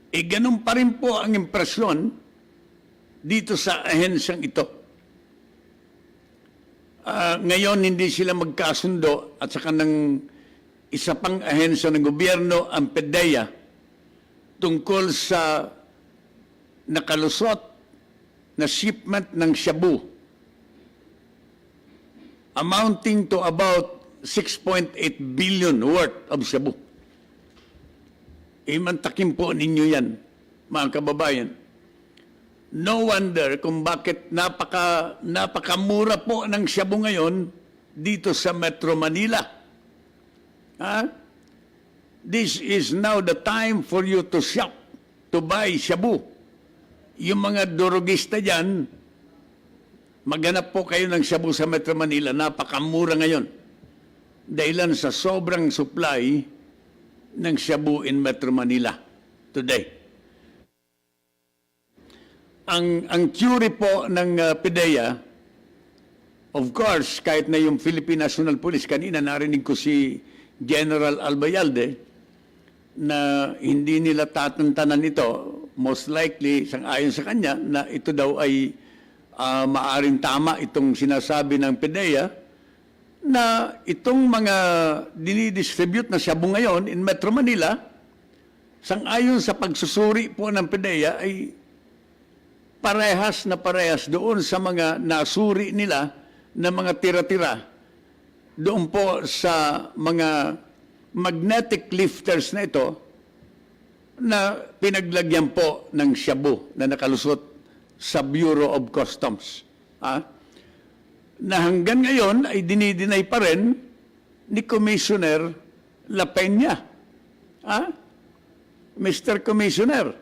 ganun pa rin po ang impresyon dito sa ahensyang ito. Ngayon, hindi sila magkasundo at saka ng isa pang ahensya ng gobyerno, ang PDEA, tungkol sa nakalusot na shipment ng shabu amounting to about 6.8 billion worth of shabu. Imantakin po ninyo yan, mga kababayan. No wonder kung bakit napakamura po ng shabu ngayon dito sa Metro Manila. This is now the time for you to shop, to buy shabu. Yung mga durugista dyan, maghanap po kayo ng shabu sa Metro Manila, napakamura ngayon. Dahilan sa sobrang supply ng shabu in Metro Manila today. Ang theory po ng PDEA, of course, kahit na yung Philippine National Police, kanina narinig ko si General Albayalde, na hindi nila tatantanan ito, most likely, ayon sa kanya, na ito daw ay maaring tama itong sinasabi ng PDEA na itong mga dinidistribute na shabu ngayon in Metro Manila, sang-ayon sa pagsusuri po ng PDEA ay parehas na parehas doon sa mga nasuri nila na mga tira-tira doon po sa mga magnetic lifters na ito na pinaglagyan po ng shabu na nakalusot sa Bureau of Customs. Na hanggang ngayon ay dinidinay pa rin ni Commissioner La Peña. Mr. Commissioner,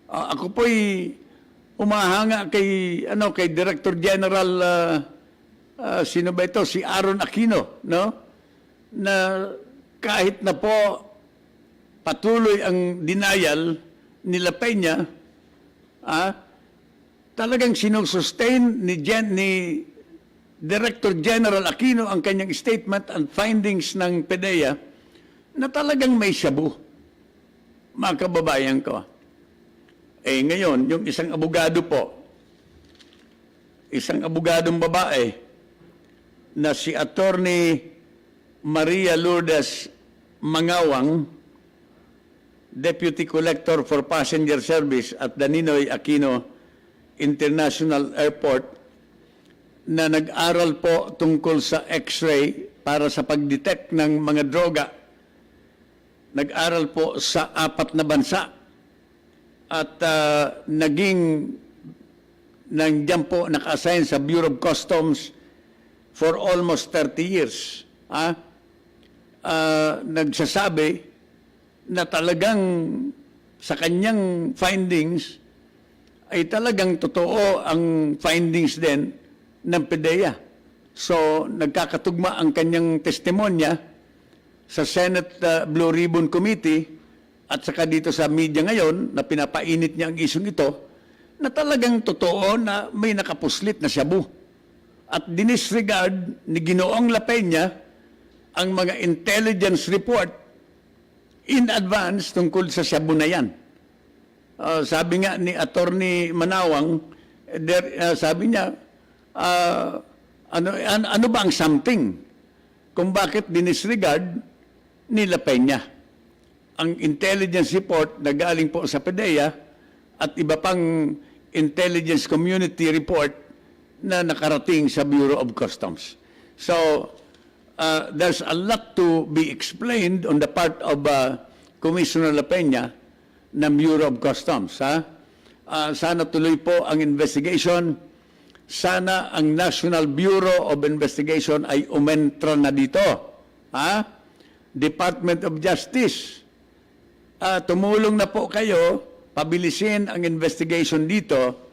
ako po'y umahanga kay Director General sino ba ito? Si Aaron Aquino, no? Na kahit na po patuloy ang denial ni La Peña, talagang sinusustain ni Director General Aquino ang kanyang statement and findings ng PDEA na talagang may shabu. Mga kababayan ko. Ngayon, yung isang abogado po, isang abogadong babae na si Attorney Maria Lourdes Mangawang, Deputy Collector for Passenger Service at the Ninoy Aquino International Airport, na nag-aral po tungkol sa X-ray para sa pag-detect ng mga droga. Nag-aral po sa 4 na bansa at nandiyan po naka-assign sa Bureau of Customs for almost 30 years. Nagsasabi na talagang sa kanyang findings ay talagang totoo ang findings din ng PDEA. So, nagkakatugma ang kanyang testimonya sa Senate Blue Ribbon Committee at saka dito sa media ngayon na pinapainit niya ang isyong ito na talagang totoo na may nakapuslit na shabu. At dinisregard ni Ginoong La Peña ang mga intelligence report in advance tungkol sa shabu na yan. Sabi nga ni Attorney Manawang, sabi niya, ano ba ang something kung bakit dinisregard ni La Peña ang intelligence report na galing po sa PDEA at iba pang intelligence community report na nakarating sa Bureau of Customs. So, there's a lot to be explained on the part of Commissioner La Peña ng Bureau of Customs. Sana tuloy po ang investigation. Sana ang National Bureau of Investigation ay umentra na dito. Department of Justice, tumulong na po kayo, pabilisin ang investigation dito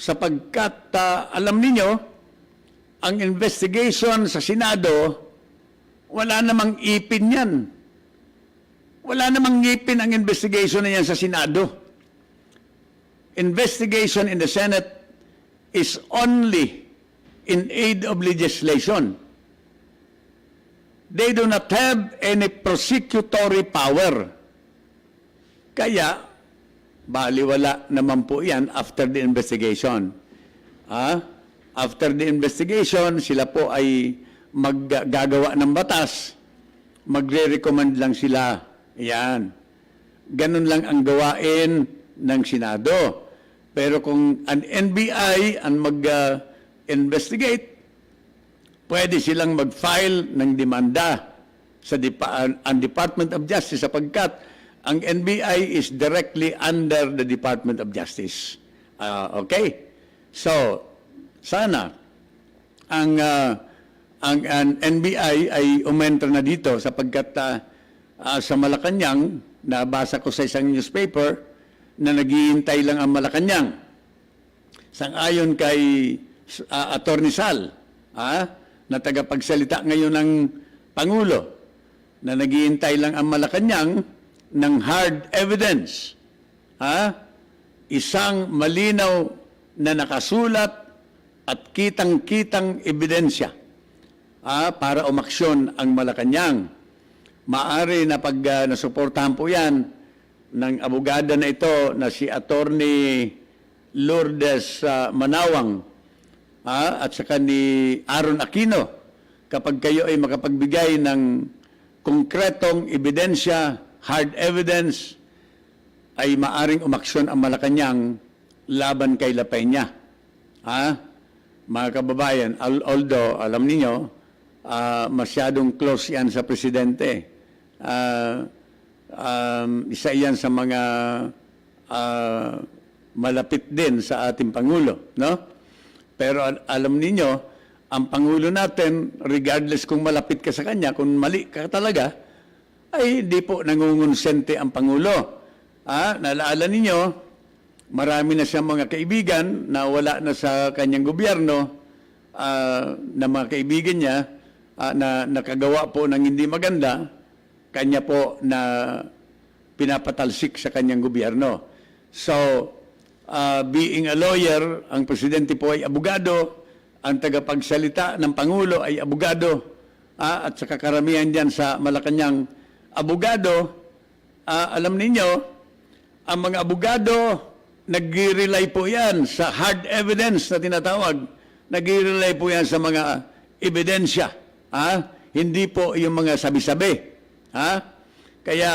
sapagkat alam ninyo, ang investigation sa Senado, wala namang ipin yan. Wala namang ngipin ang investigation na yan sa Senado. Investigation in the Senate is only in aid of legislation. They do not have any prosecutory power. Kaya, baliwala naman po yan after the investigation. After the investigation, sila po ay maggagawa ng batas. Magre-recommend lang sila. Yan. Ganun lang ang gawain ng Senado. Pero kung ang NBI ang mag-investigate, pwede silang mag-file ng demanda sa Department of Justice sapagkat ang NBI is directly under the Department of Justice. Okay? So, sana ang NBI ay umentra na dito sapagkat sa Malacanang, nabasa ko sa isang newspaper na naghihintay lang ang Malacanang. Sang-ayon kay Attorney Sal, na tagapagsalita ngayon ng Pangulo, na naghihintay lang ang Malacanang ng hard evidence. Isang malinaw na nakasulat at kitang-kitang ebidensya para umaksyon ang Malacanang. Maaari na pag nasuportahan po yan ng abogada na ito na si Attorney Lourdes Manawang at saka ni Aaron Aquino, kapag kayo ay makapagbigay ng konkretong ebidensya, hard evidence, ay maaring umaksyon ang Malacanang laban kay La Peña. Mga kababayan, although alam niyo, masyadong close yan sa presidente. Isa yan sa mga malapit din sa ating Pangulo, no? Pero alam niyo, ang Pangulo natin, regardless kung malapit ka sa kanya, kung mali ka talaga, ay hindi po nangungonsente ang Pangulo. Naalala ninyo, marami na siyang mga kaibigan na wala na sa kanyang gobyerno, na mga kaibigan niya na nakagawa po ng hindi maganda, kanya po na pinapatalsik sa kanyang gobyerno. So, being a lawyer, ang presidente po ay abogado, ang tagapagsalita ng Pangulo ay abogado, at sa kakaramihan diyan sa Malacanang abogado. Alam ninyo, ang mga abogado, nag-rely po yan sa hard evidence na tinatawag. Nag-rely po yan sa mga ebidensya. Hindi po yung mga sabi-sabi. Kaya,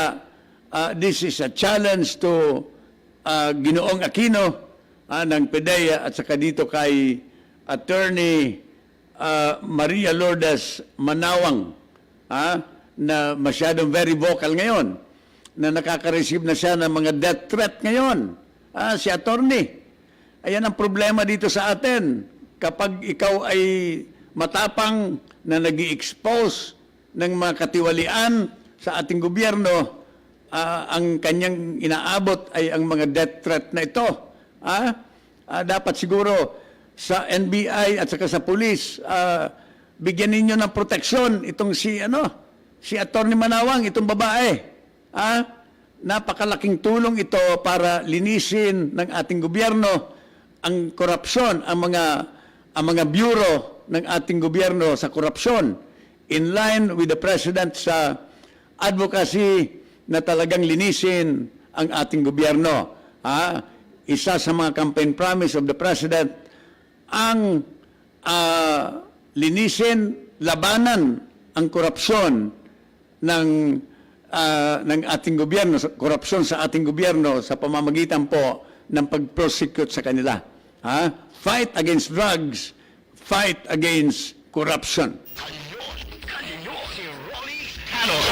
this is a challenge to Ginoong Aquino ng PDEA at saka dito kay Attorney Maria Lourdes Manawang na masyadong very vocal ngayon, na nakaka-receive na siya ng mga death threat ngayon. Si attorney. Ayan ang problema dito sa atin. Kapag ikaw ay matapang na nag-i-expose ng mga katiwalian sa ating gobyerno, ang kanyang inaabot ay ang mga death threat na ito. Dapat siguro sa NBI at saka sa police, bigyan ninyo ng proteksyon itong si Attorney Manawang, itong babae. Napakalaking tulong ito para linisin ng ating gobyerno ang korupsyon, ang mga bureau ng ating gobyerno sa korupsyon, in line with the President's advocacy na talagang linisin ang ating gobyerno. Isa sa mga campaign promise of the President ang linisin, labanan ang korupsyon ng ating gobyerno, korupsyon sa ating gobyerno sa pamamagitan po ng pag-prosecute sa kanila. Fight against drugs, fight against corruption. Kanyon, si Rolly Canon.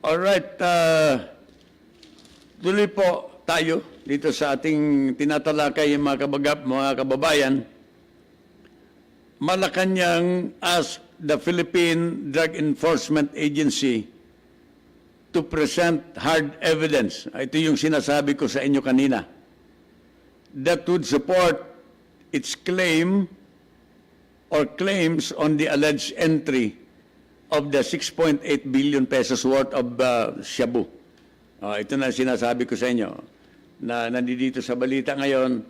Alright, tuloy po tayo dito sa ating tinatalakay mga kababayan. Malacanang asked the Philippine Drug Enforcement Agency to present hard evidence. Ito yung sinasabi ko sa inyo kanina. That would support its claim or claims on the alleged entry of the 6.8 billion pesos worth of shabu. Ito na sinasabi ko sa inyo na nandito sa balita ngayon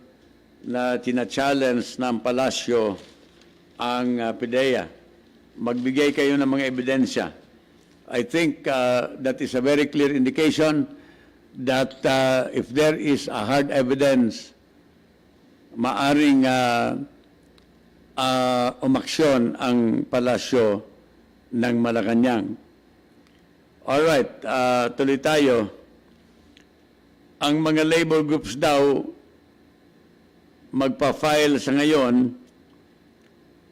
na tina-challenge ng palasyo ang PDEA. Magbigay kayo ng mga ebidensya. I think that is a very clear indication that if there is a hard evidence, maaring umaksyon ang palasyo ng Malacanang. Alright, tuloy tayo. Ang mga labor groups daw magpa-file sa ngayon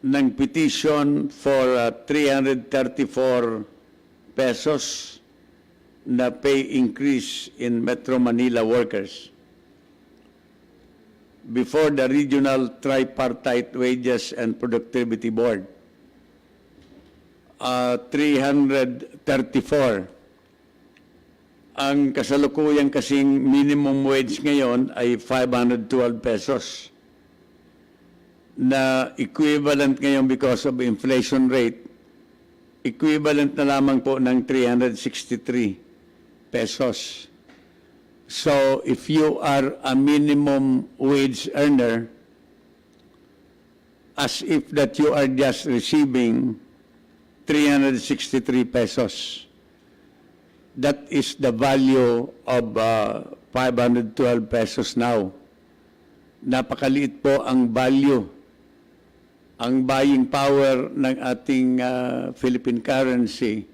ng petition for 334 pesos na pay increase in Metro Manila workers before the Regional Tripartite Wages and Productivity Board. 334. Ang kasalukuyang kasing minimum wage ngayon ay 512 pesos na equivalent ngayon because of inflation rate, equivalent na lamang po ng 363 pesos. So if you are a minimum wage earner, as if that you are just receiving 363 pesos. That is the value of 512 pesos now. Napakaliit po ang value. Ang buying power ng ating Philippine currency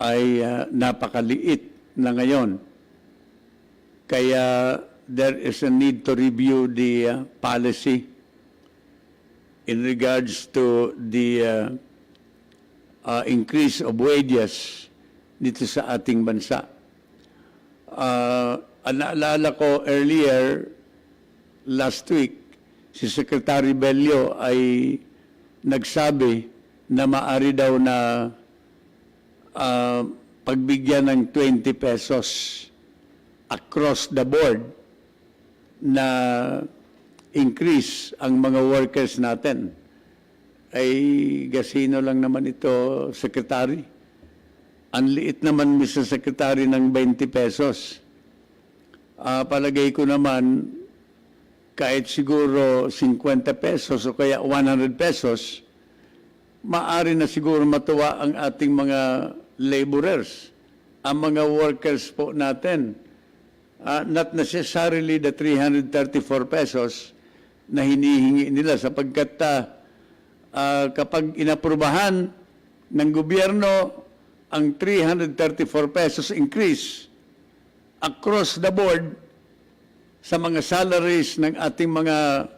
ay napakaliit na ngayon. Kaya there is a need to review the policy in regards to the increase of wages dito sa ating bansa. Naalala ko earlier, last week, si Secretary Bello ay nagsabi na maari daw na pagbigyan ng 20 pesos across the board na increase ang mga workers natin. Ay gasino lang naman ito, Secretary. Ang liit naman, Mr. Secretary, ng 20 pesos. Palagay ko naman, kahit siguro 50 pesos o kaya 100 pesos, maari na siguro matuwa ang ating mga laborers, ang mga workers po natin. Not necessarily the 334 pesos na hinihingi nila sapagkat kapag inaprubahan ng gobyerno ang 334 pesos increase across the board sa mga salaries ng ating mga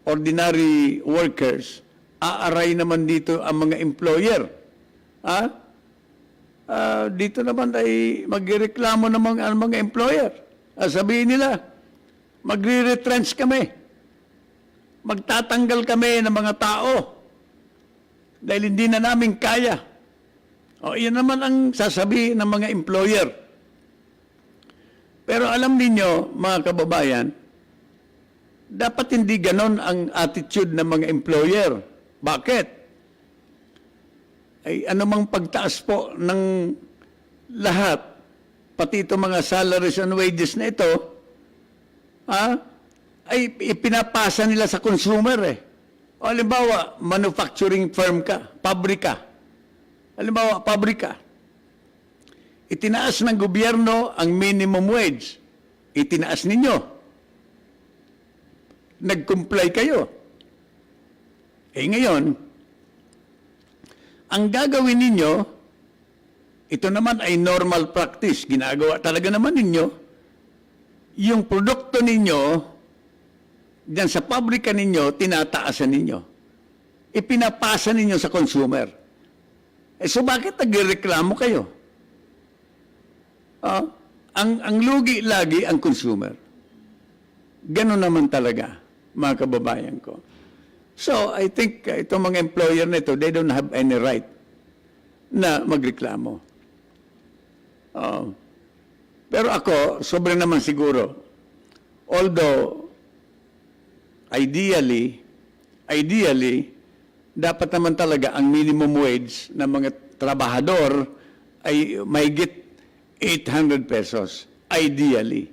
ordinary workers, aaray naman dito ang mga employer. Dito naman ay magreklamo naman ang mga employer. Sabihin nila, magre-retrench kami. Magtatanggal kami ng mga tao dahil hindi na namin kaya. Iyan naman ang sasabihin ng mga employer. Pero alam niyo, mga kababayan, dapat hindi ganon ang attitude ng mga employer. Bakit? Ay anumang pagtaas po ng lahat, pati itong mga salaries and wages na ito, ay ipinapasa nila sa consumer eh. O halimbawa, manufacturing firm ka, pabrika. Halimbawa, pabrika. Itinaas ng gobyerno ang minimum wage. Itinaas ninyo. Nag-comply kayo. Ngayon, ang gagawin ninyo, ito naman ay normal practice. Ginagawa talaga naman ninyo. Yung produkto ninyo, diyan sa pabrika ninyo, tinataasan ninyo. Ipinapasa ninyo sa consumer. So bakit nagreklamo kayo? Ang lugi lagi ang consumer. Ganun naman talaga, mga kababayan ko. So, I think itong mga employer na ito, they don't have any right na magreklamo. Pero ako, sobrang naman siguro. Although, ideally, dapat naman talaga ang minimum wage ng mga trabahador ay mahigit 800 pesos, ideally.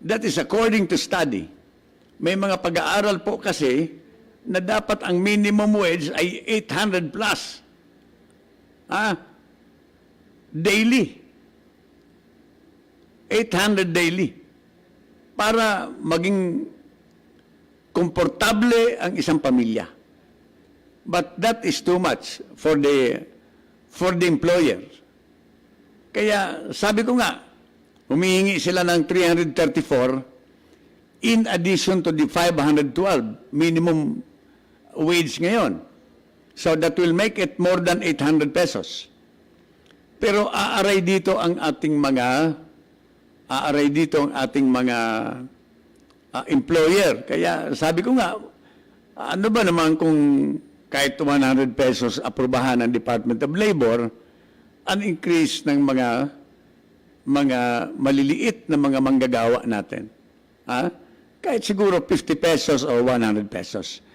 That is according to study. May mga pag-aaral po kasi na dapat ang minimum wage ay 800 plus. Daily. 800 daily. Para maging komportable ang isang pamilya. But that is too much for the employer. Kaya sabi ko nga, humihingi sila ng 334 in addition to the 512 minimum wage ngayon. So that will make it more than 800 pesos. Pero aaray dito ang ating mga employer. Kaya sabi ko nga, ano ba naman kung kahit 100 pesos aprobahan ng Department of Labor, an increase ng mga maliliit na mga manggagawa natin. Kahit siguro 50 pesos o 100 pesos.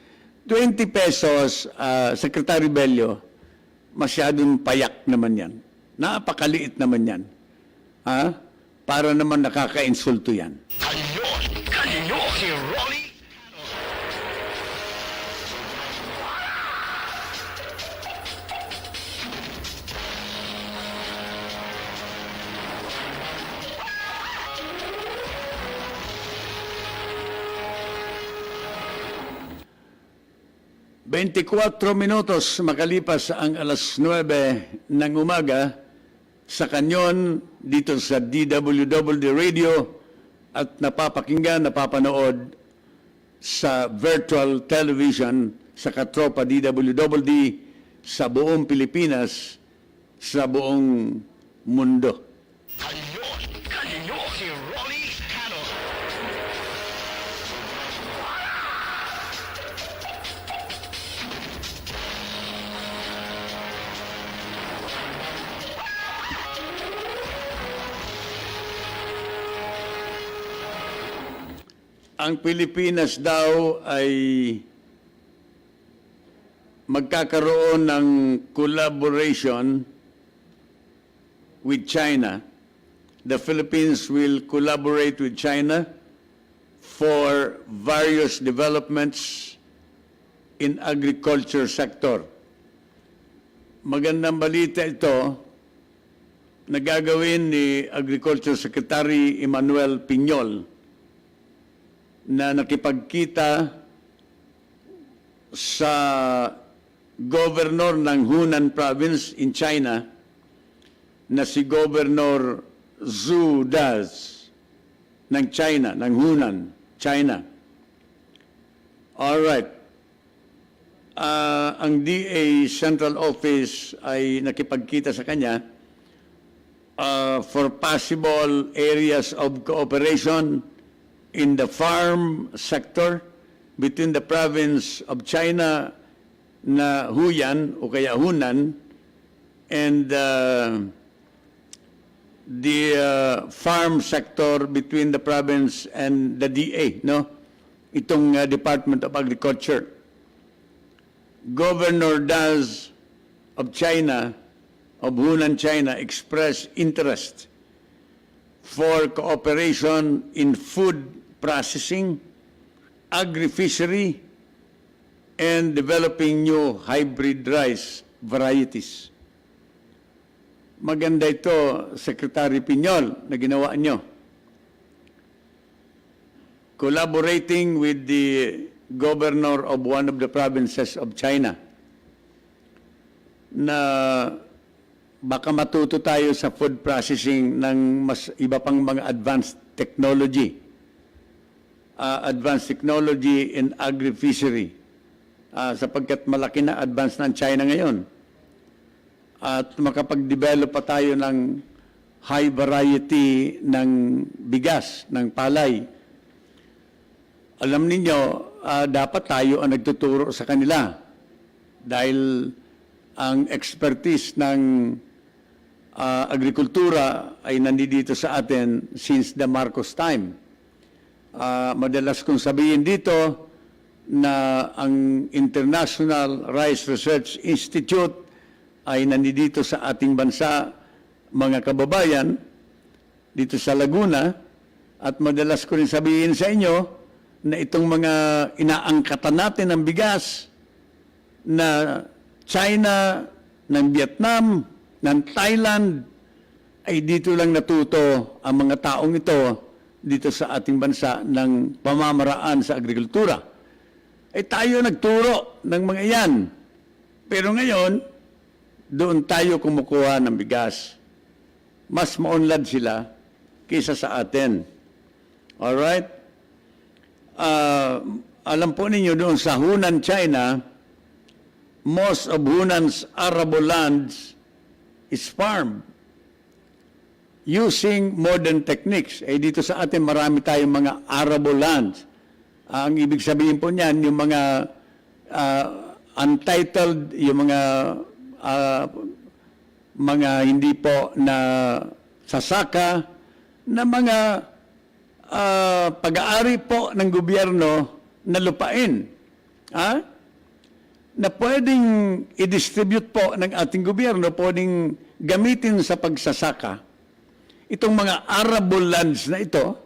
20 pesos, Secretary Bello, masyadong payak naman yan. Napakaliit naman yan. para naman nakaka-insulto yan. Kanyon, kanyon, si Rolly. Minutos makalipas ang alas 9 ng umaga sa Kanyon dito sa DWWD Radio at napapakinggan, napapanood sa virtual television sa Katropa DWWD sa buong Pilipinas, sa buong mundo. Kanyon, kanyon, si Rolly Canon. Ang Pilipinas daw ay magkakaroon ng collaboration with China. The Philippines will collaborate with China for various developments in agriculture sector. Magandang balita ito na gagawin ni Agriculture Secretary Emmanuel Piñol na nakipagkita sa governor ng Hunan Province in China na si Governor Zhu Daz ng China, ng Hunan, China. Alright. Ang DA Central Office ay nakipagkita sa kanya for possible areas of cooperation in the farm sector between the province of China na Huyan o kaya Hunan and the farm sector between the province and the DA, no? Itong Department of Agriculture. Governor Daz of China, of Hunan, China, expressed interest for cooperation in food processing, agri-fishery, and developing new hybrid rice varieties. Maganda ito, Secretary Piñol, na ginawa nyo. Collaborating with the governor of one of the provinces of China na baka matuto tayo sa food processing ng mas iba pang mga advanced technology. Advanced technology in agri-fishery. Sapagkat malaki na advance ng China ngayon. At makapag-develop pa tayo ng high variety ng bigas, ng palay. Alam ninyo, dapat tayo ang nagtuturo sa kanila. Dahil ang expertise ng agrikultura ay nandito sa atin since the Marcos time. Madalas kong sabihin dito na ang International Rice Research Institute ay nandito sa ating bansa, mga kababayan, dito sa Laguna, at madalas ko rin sabihin sa inyo na itong mga inaangkatan natin ng bigas na China, ng Vietnam, ng Thailand, ay dito lang natuto ang mga taong ito dito sa ating bansa ng pamamaraan sa agrikultura. Ay tayo nagturo ng mga yan. Pero ngayon, doon tayo kumukuha ng bigas. Mas maunlad sila kaysa sa atin. Alright? Alam po ninyo doon sa Hunan, China, most of Hunan's arable lands is farmed using modern techniques. Dito sa atin marami tayong mga arable lands. Ang ibig sabihin po niyan, yung mga untitled, yung mga hindi po na sasaka, na mga pag-aari po ng gobyerno na lupain. Na pwedeng i-distribute po ng ating gobyerno, pwedeng gamitin sa pagsasaka. itong mga arable lands na ito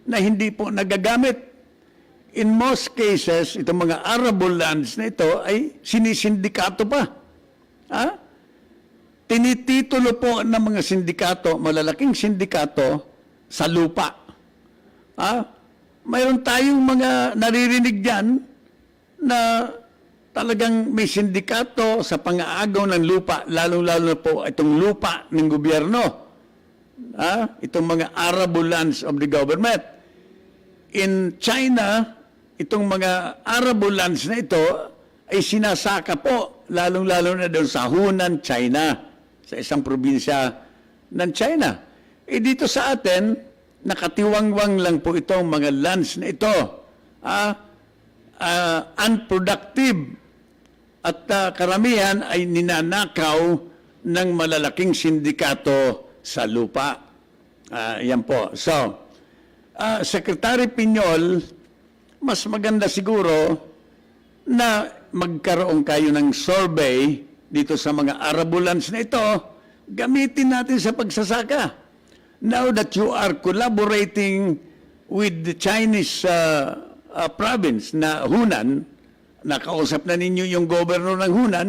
na hindi po nagagamit. In most cases, itong mga arable lands na ito ay sinisindikato pa. Ha? Tinititulo po ng mga sindikato, malalaking sindikato, sa lupa. Ha? Mayroon tayong mga naririnig dyan na talagang may sindikato sa pang-aagaw ng lupa, lalong-lalo na po itong lupa ng gobyerno. Ha? Itong mga arable lands of the government. In China, itong mga arable lands na ito ay sinasaka po, lalong-lalo na doon sa Hunan, China, sa isang probinsya ng China. Dito sa atin, nakatiwangwang lang po itong mga lands na ito. Unproductive. At karamihan ay ninanakaw ng malalaking sindikato sa lupa. Yan po. So, Secretary Piñol, mas maganda siguro na magkaroon kayo ng survey dito sa mga arable lands na ito, gamitin natin sa pagsasaka. Now that you are collaborating with the Chinese province na Hunan, nakausap na ninyo yung governor ng Hunan,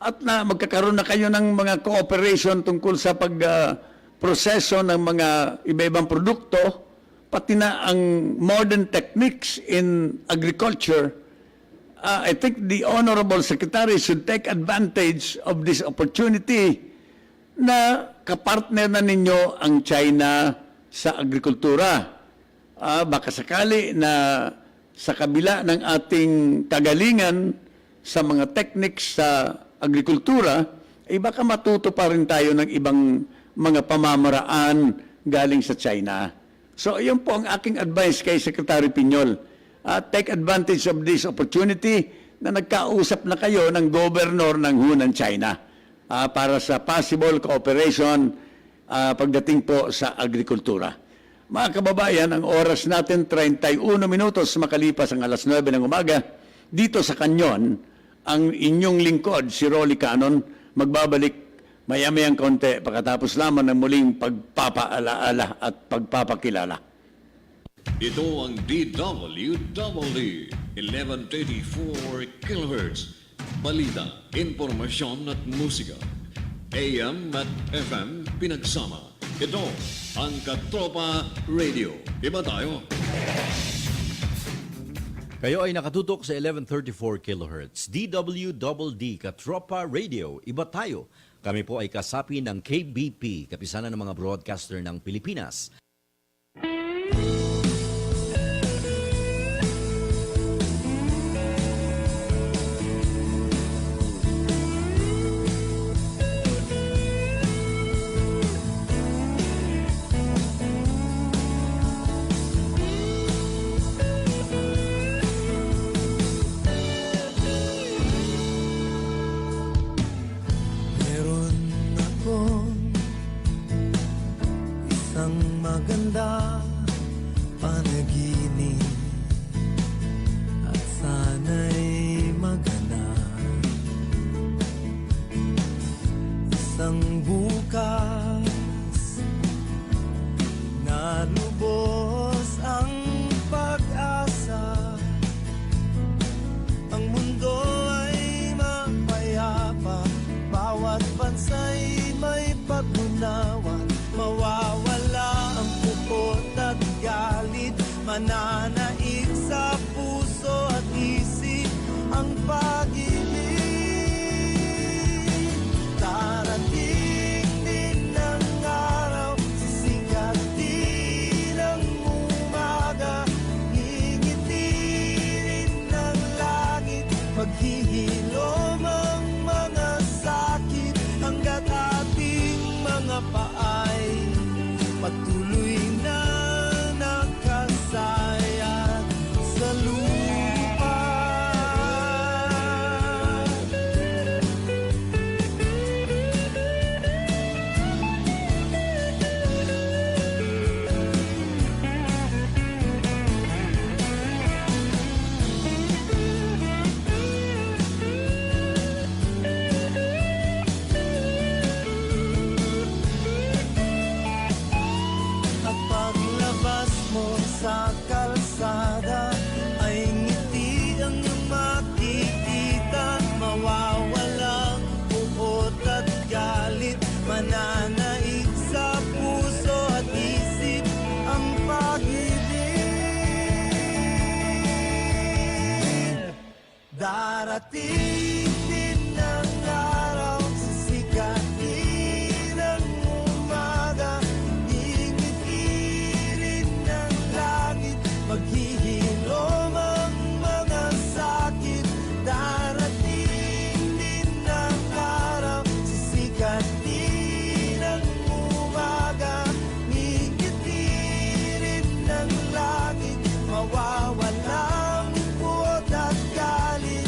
at na magkakaroon na kayo ng mga cooperation tungkol sa pagproseso ng mga iba-ibang produkto, pati na ang modern techniques in agriculture. I think the Honorable Secretary should take advantage of this opportunity na kapartner na ninyo ang China sa agrikultura. Baka sakali na sa kabila ng ating kagalingan sa mga techniques sa agrikultura, ay baka matuto pa rin tayo ng ibang mga pamamaraan galing sa China. So, yun po ang aking advice kay Secretary Piñol. Take advantage of this opportunity na nagkausap na kayo ng governor ng Hunan, China para sa possible cooperation pagdating po sa agrikultura. Mga kababayan, ang oras natin 31 minutos makalipas ang alas 9 ng umaga. Dito sa Kanyon, ang inyong lingkod, si Rolly Canon, magbabalik maya-mayang konti pagkatapos lamang ng muling pagpapaalaala at pagpapakilala. Ito ang DWWD 1134 kHz. Balita, impormasyon at musika. AM at FM pinagsama. Ito ang Katropa Radio. Iba tayo. Kayo ay nakatutok sa 1134 kHz. DWDD Katropa Radio. Iba tayo. Kami po ay kasapi ng KBP, kapisanan ng mga broadcaster ng Pilipinas. Meron akong isang maganda panaginip at sana'y maganap. Isang bukas na lubos ang pag-asa. Ang mundo ay mapayapa, bawat bansa'y may pagmunawan. Mawawala ang pupot at galit, mananaig sa puso at isip ang pag-ibig. Darating Darating din ang araw, sisikatin ang umaga, ngingitirin ng langit, maghihilom ang mga sakit. Darating din ang araw, sisikatin ang umaga, ngingitirin ng langit, mawawalang ipot at galit.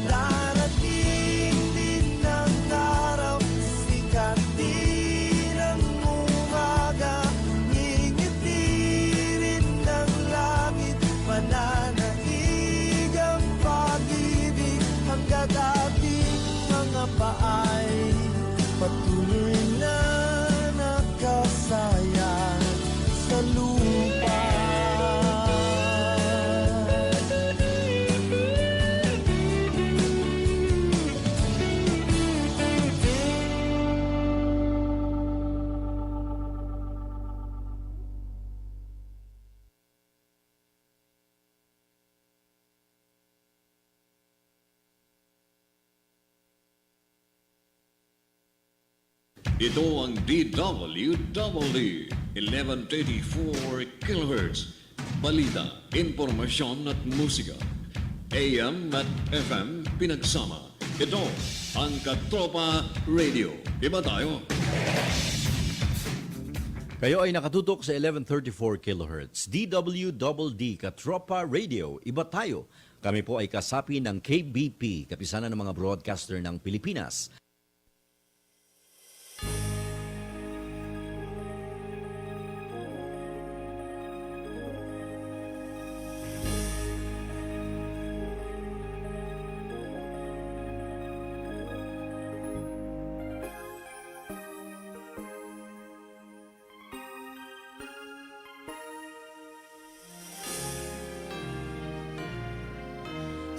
Darating din ang araw, sisikatin ang umaga, ngingitirin ng langit, mananaig ang pag-ibig hanggat ating mga paay patuloy na nakasayang sa lupa. Ito ang DWWD 1134 kHz. Balita, impormasyon at musika. AM at FM pinagsama. Ito ang Katropa Radio. Iba tayo. Kayo ay nakatutok sa 1134 kHz. DWDD Katropa Radio. Iba tayo. Kami po ay kasapi ng KBP, kapisanan ng mga broadcaster ng Pilipinas.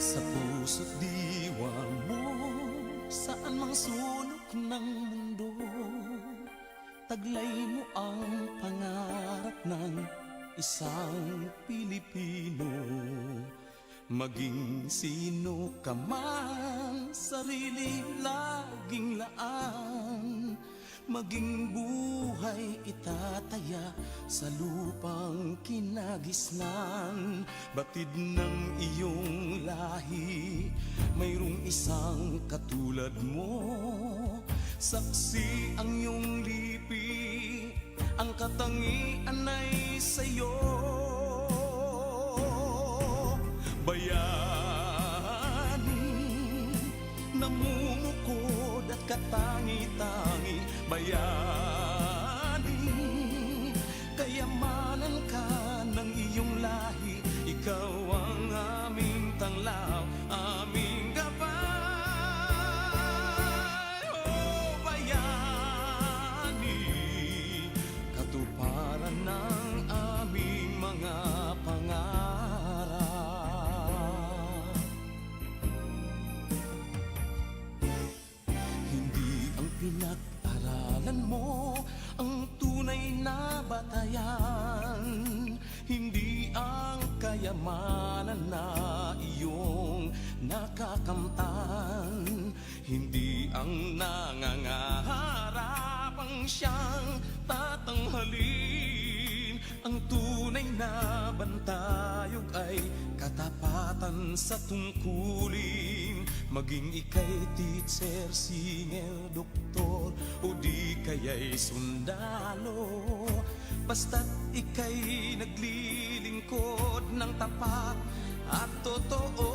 Sa puso't diwa mo, saan mang sulok ng mundo, taglay mo ang pangarap ng isang Pilipino. Maging sino ka man, sarili laging laan, maging buhay itataya sa lupang kinagisnan. Batid ng iyong lahi, mayroong isang katulad mo. Saksi ang iyong lipi, ang katangian ay sa'yo. Bayani, namumukod at katangi-tangi. Bayani, kayamanan ka ng iyong lahi. Ikaw ang aming tanglaw, aming gabay. Oh, bayani, katuparan ng aming mga pangarap. Pinag-aralan mo ang tunay na batayan, hindi ang kayamanan na iyong nakakamtan, hindi ang nangangarap ang siyang tatanghalin. Ang tunay na bantayog ay katapatan sa tungkulin. Maging ika'y teacher, singer, doktor, o di kaya'y sundalo, basta't ika'y naglilingkod ng tapat at totoo.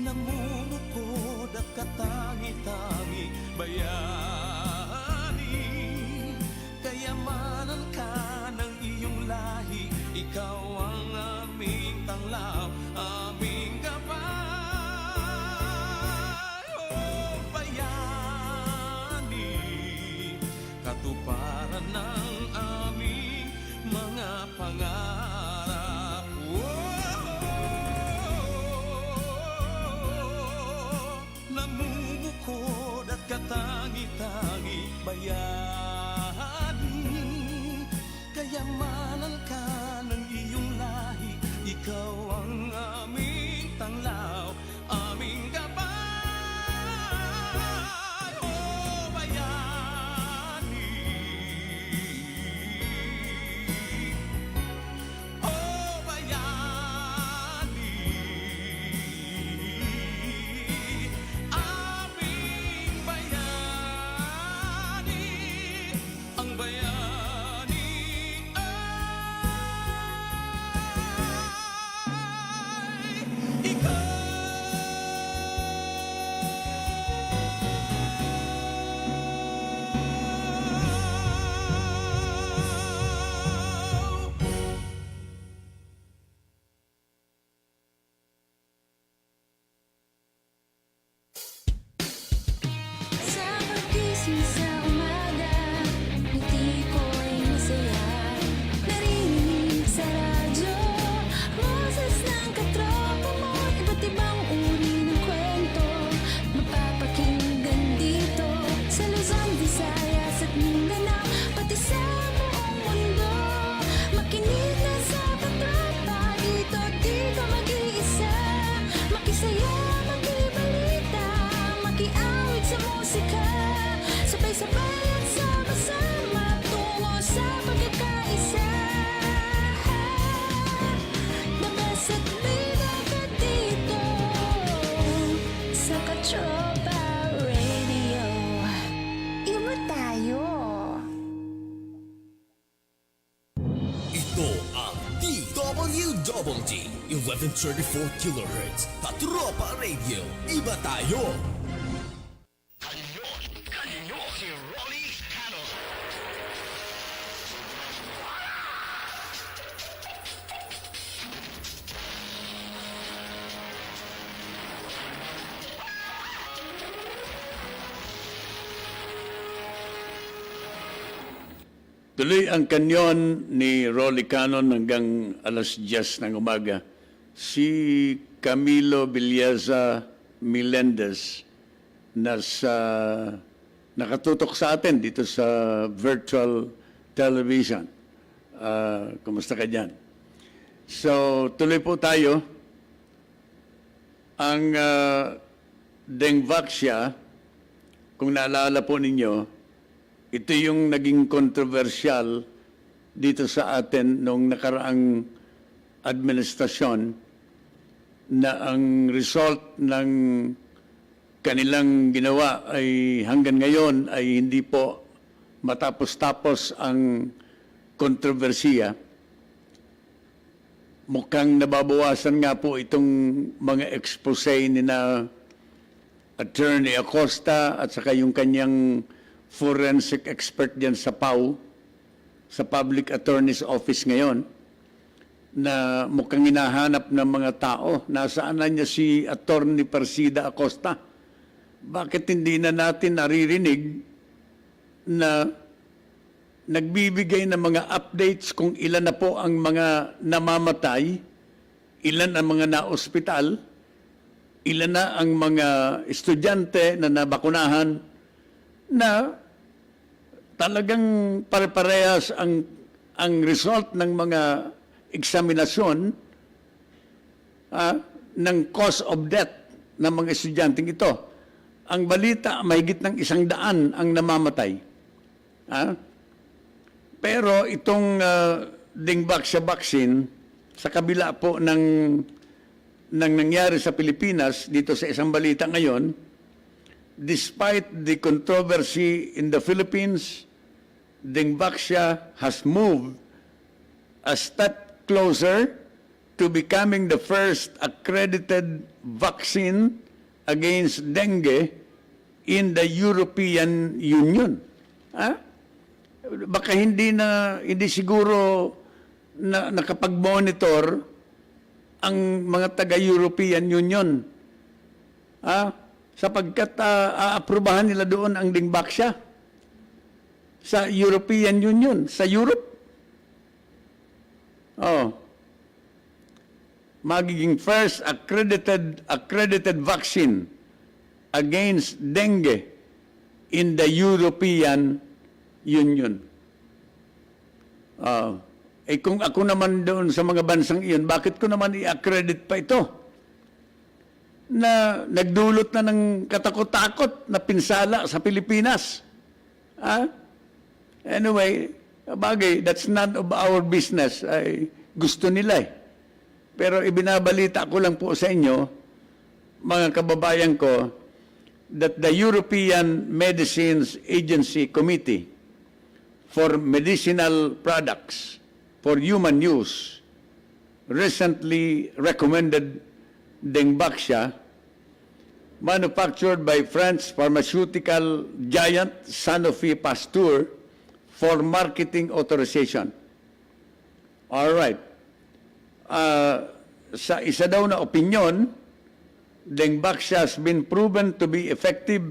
Namumukod at katangi-tangi. Bayani, kayamanan ka ng iyong lahi. Ikaw ang aming tanglaw, aming gabay. Oh, bayani, katuparan ng aming mga pangarap. Oh, ikaw ang aming tanglaw, aming gabay, o bayani. O bayani, aming bayani, ang bayani ay ikaw. Sa pagising sa umaga, ngiti ko'y masaya. Narinig sa radyo, boses ng katropa mo. Iba't ibang uri ng kwento, mapapakinggan dito. Sa Luzon, Visayas at Mindanao, pati sa buong mundo. Makinig na sa katropa, dito di ka mag-iisa. Makisaya, makibalita, makiawit sa musika. Sabay-sabay at sama-sama tungo sa pagkakaisa. The best at bida ka dito sa Katropa Radio. Iba tayo. Ito ang DWDD 1134 kHz Katropa Radio. Iba tayo. Kanyon, kanyon, si Rolly Canon. Tuloy ang kanyon ni Rolly Canon hanggang alas 10 ng umaga. Si Camilo Villaza Melendez nakatutok sa atin dito sa virtual television. Kumusta ka dyan? So, tuloy po tayo. Ang Dengvaxia, kung naalala po ninyo, ito yung naging kontrobersyal dito sa atin noong nakaraang administrasyon na ang result ng kanilang ginawa ay hanggang ngayon ay hindi po matapos-tapos ang kontrobersiya. Mukhang nababawasan nga po itong mga expose ni na Attorney Acosta at saka yung kanyang forensic expert diyan sa PAO, sa Public Attorney's Office ngayon, na mukhang hinahanap ng mga tao. Nasaan na niya si Attorney Persida Acosta? Bakit hindi na natin naririnig na nagbibigay ng mga updates kung ilan na po ang mga namamatay, ilan ang mga na-ospital, ilan na ang mga estudyante na nabakunahan, na talagang pare-parehas ang result ng mga eksaminasyon ng cause of death ng mga estudyanteng ito. Ang balita, mahigit ng 100 ang namamatay. Pero itong Dengvaxia vaccine, sa kabila po ng nangyari sa Pilipinas, dito sa isang balita ngayon, despite the controversy in the Philippines, Dengvaxia has moved a step closer to becoming the first accredited vaccine against dengue in the European Union. Baka hindi siguro na nakapag-monitor ang mga taga-European Union. Sapagkat aaprubahan nila doon ang Dengvaxia sa European Union, sa Europe. Magiging first accredited vaccine against dengue in the European Union. Eh kung ako naman doon sa mga bansang iyon, bakit ko naman i-accredit pa ito? Na nagdulot na ng katakot-takot na pinsala sa Pilipinas. Anyway, bagay, that's none of our business. Ay, gusto nila eh. Pero ibinabalita ko lang po sa inyo, mga kababayan ko, that the European Medicines Agency Committee for Medicinal Products for Human Use recently recommended Dengbaxia, manufactured by French pharmaceutical giant Sanofi Pasteur, for marketing authorization. All right. Sa isa daw na opinion, Dengbaxia has been proven to be effective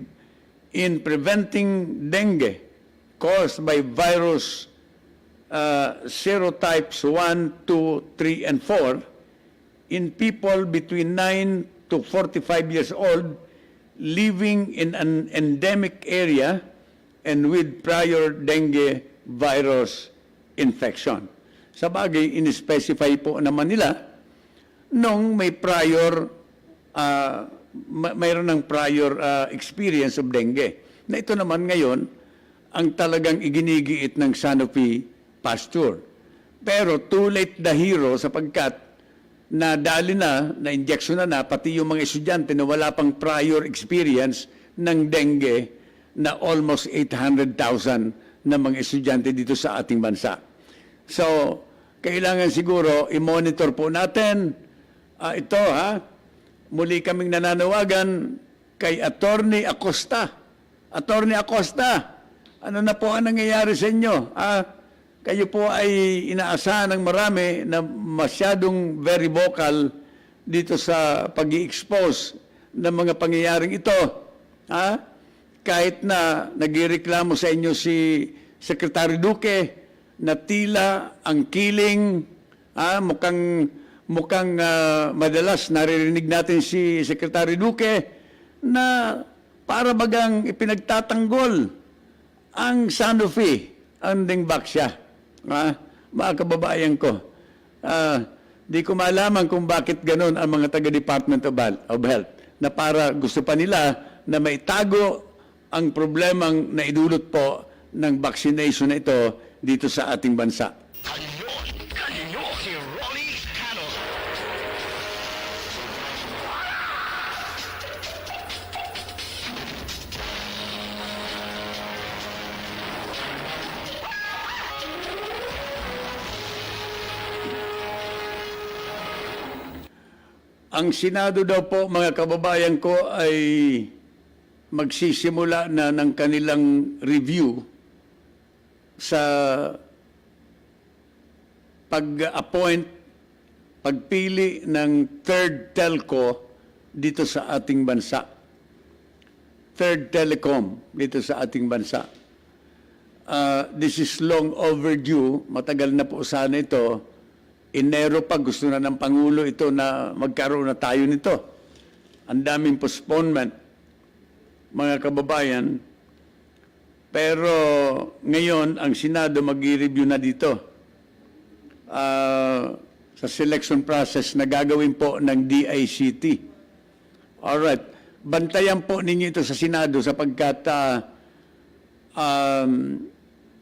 in preventing dengue caused by virus serotypes 1, 2, 3, and 4 in people between 9 to 45 years old living in an endemic area and with prior dengue virus infection. Sa bagay, in-specify po naman nila nung may prior mayroon ng prior experience of dengue. Na ito naman ngayon ang talagang iginigiit ng Sanofi Pasteur. Pero too late the hero sapagkat nadali na-injection na pati yung mga estudyante na wala pang prior experience ng dengue na almost 800,000 na mga estudyante dito sa ating bansa. So, kailangan siguro i-monitor po natin ito muli kaming nananawagan kay Attorney Acosta. Attorney Acosta, ano na po ang nangyayari sa inyo? Kayo po ay inaasahan ng marami na masyadong very vocal dito sa pag-i-expose ng mga pangyayaring ito. Kahit na nagreklamo sa inyo si Secretary Duque na tila ang killing, mukhang madalas naririnig natin si Secretary Duque na para bagang ipinagtatanggol ang Sanofi, ang Dengbaxia. Mga kababayan ko, di ko malaman kung bakit ganun ang mga taga-Department of Health na para gusto pa nila na maitago ang problemang naidulot po ng vaccination na ito dito sa ating bansa. Kanyon, kanyon, si Ronnie Canon. Ang Senado daw po, mga kababayan ko, ay magsisimula na ng kanilang review sa pag-appoint, pagpili ng third telco dito sa ating bansa. Third telecom dito sa ating bansa. This is long overdue. Matagal na po sana ito. Enero pa gusto na ng Pangulo ito na magkaroon na tayo nito. Ang daming postponement, mga kababayan. Pero ngayon, ang Senado mag-i-review na dito sa selection process na gagawin po ng DICT. Alright. Bantayan po ninyo ito sa Senado sapagkat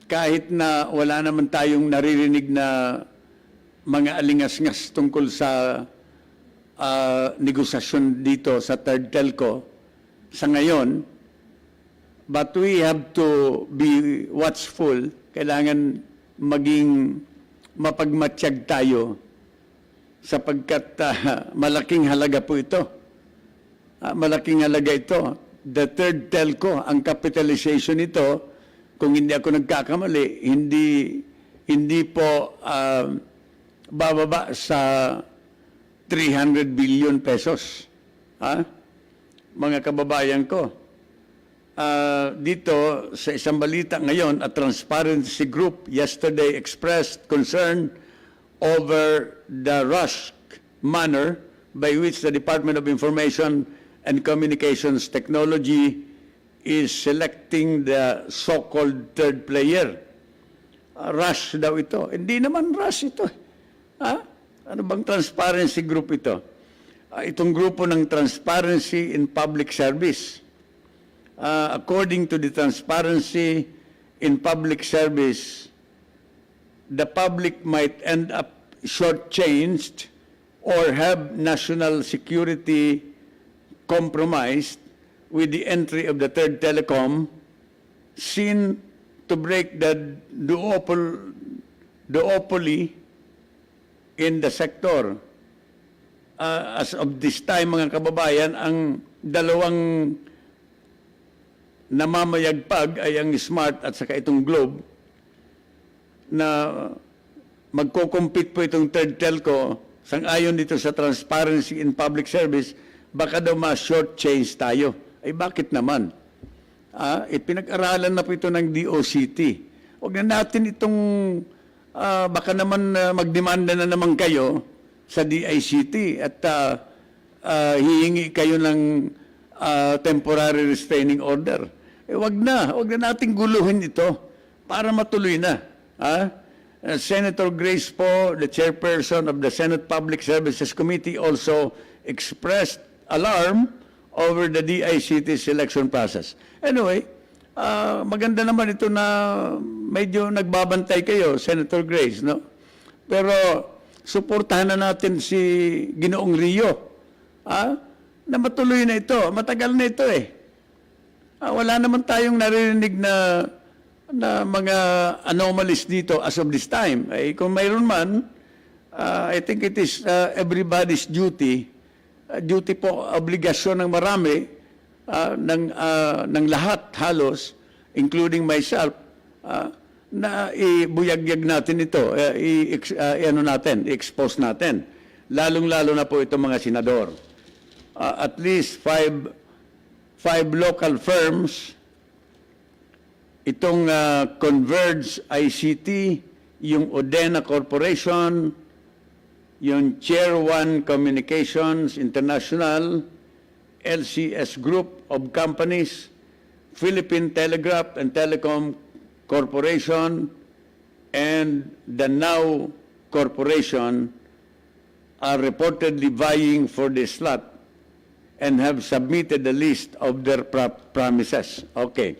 kahit na wala naman tayong naririnig na mga alingas-ngas tungkol sa negosasyon dito sa third telco sa ngayon, but we have to be watchful. Kailangan maging mapagmatsyag tayo sapagkat malaking halaga po ito. Malaking halaga ito. The third telco, ang capitalization nito, kung hindi ako nagkakamali, hindi po bababa sa 300 billion pesos. Mga kababayan ko, dito sa isang balita ngayon, a transparency group yesterday expressed concern over the rushed manner by which the Department of Information and Communications Technology is selecting the so-called third player. rush daw ito. Hindi naman rush ito. Ha? Ano bang transparency group ito? Itong grupo ng Transparency in Public Service. According to the Transparency in Public Service, the public might end up shortchanged or have national security compromised with the entry of the third telecom seen to break the duopoly in the sector. As of this time, mga kababayan, ang dalawang namamayagpag ay ang Smart at saka itong Globe na magko-compete po itong third telco sang-ayon dito sa Transparency in Public Service, baka daw ma-short change tayo. Ay bakit naman? Pinag-aralan na po ito ng DOCT. Huwag na natin itong, baka naman magdemanda na naman kayo sa DICT at hihingi kayo ng temporary restraining order. Huwag na nating guluhin ito para matuloy na. Senator Grace po, the chairperson of the Senate Public Services Committee, also expressed alarm over the DICT selection process. Anyway, maganda naman ito na medyo nagbabantay kayo, Senator Grace, no? Pero suportahan na natin si Ginoong Rio, na matuloy na ito. Matagal na ito eh. Wala naman tayong naririnig na mga anomalies dito as of this time. Kung mayroon man, I think it is everybody's duty, duty po, obligasyon ng marami, ng lahat halos, including myself, na ibuyagyag natin ito, i-expose natin. Lalong-lalo na po itong mga senador. At least five local firms, itong Converge ICT, yung Odena Corporation, yung Chair 1 Communications International, LCS Group of Companies, Philippine Telegraph and Telecom Corporation, and the Now Corporation are reportedly vying for the slot and have submitted the list of their promises. Okay.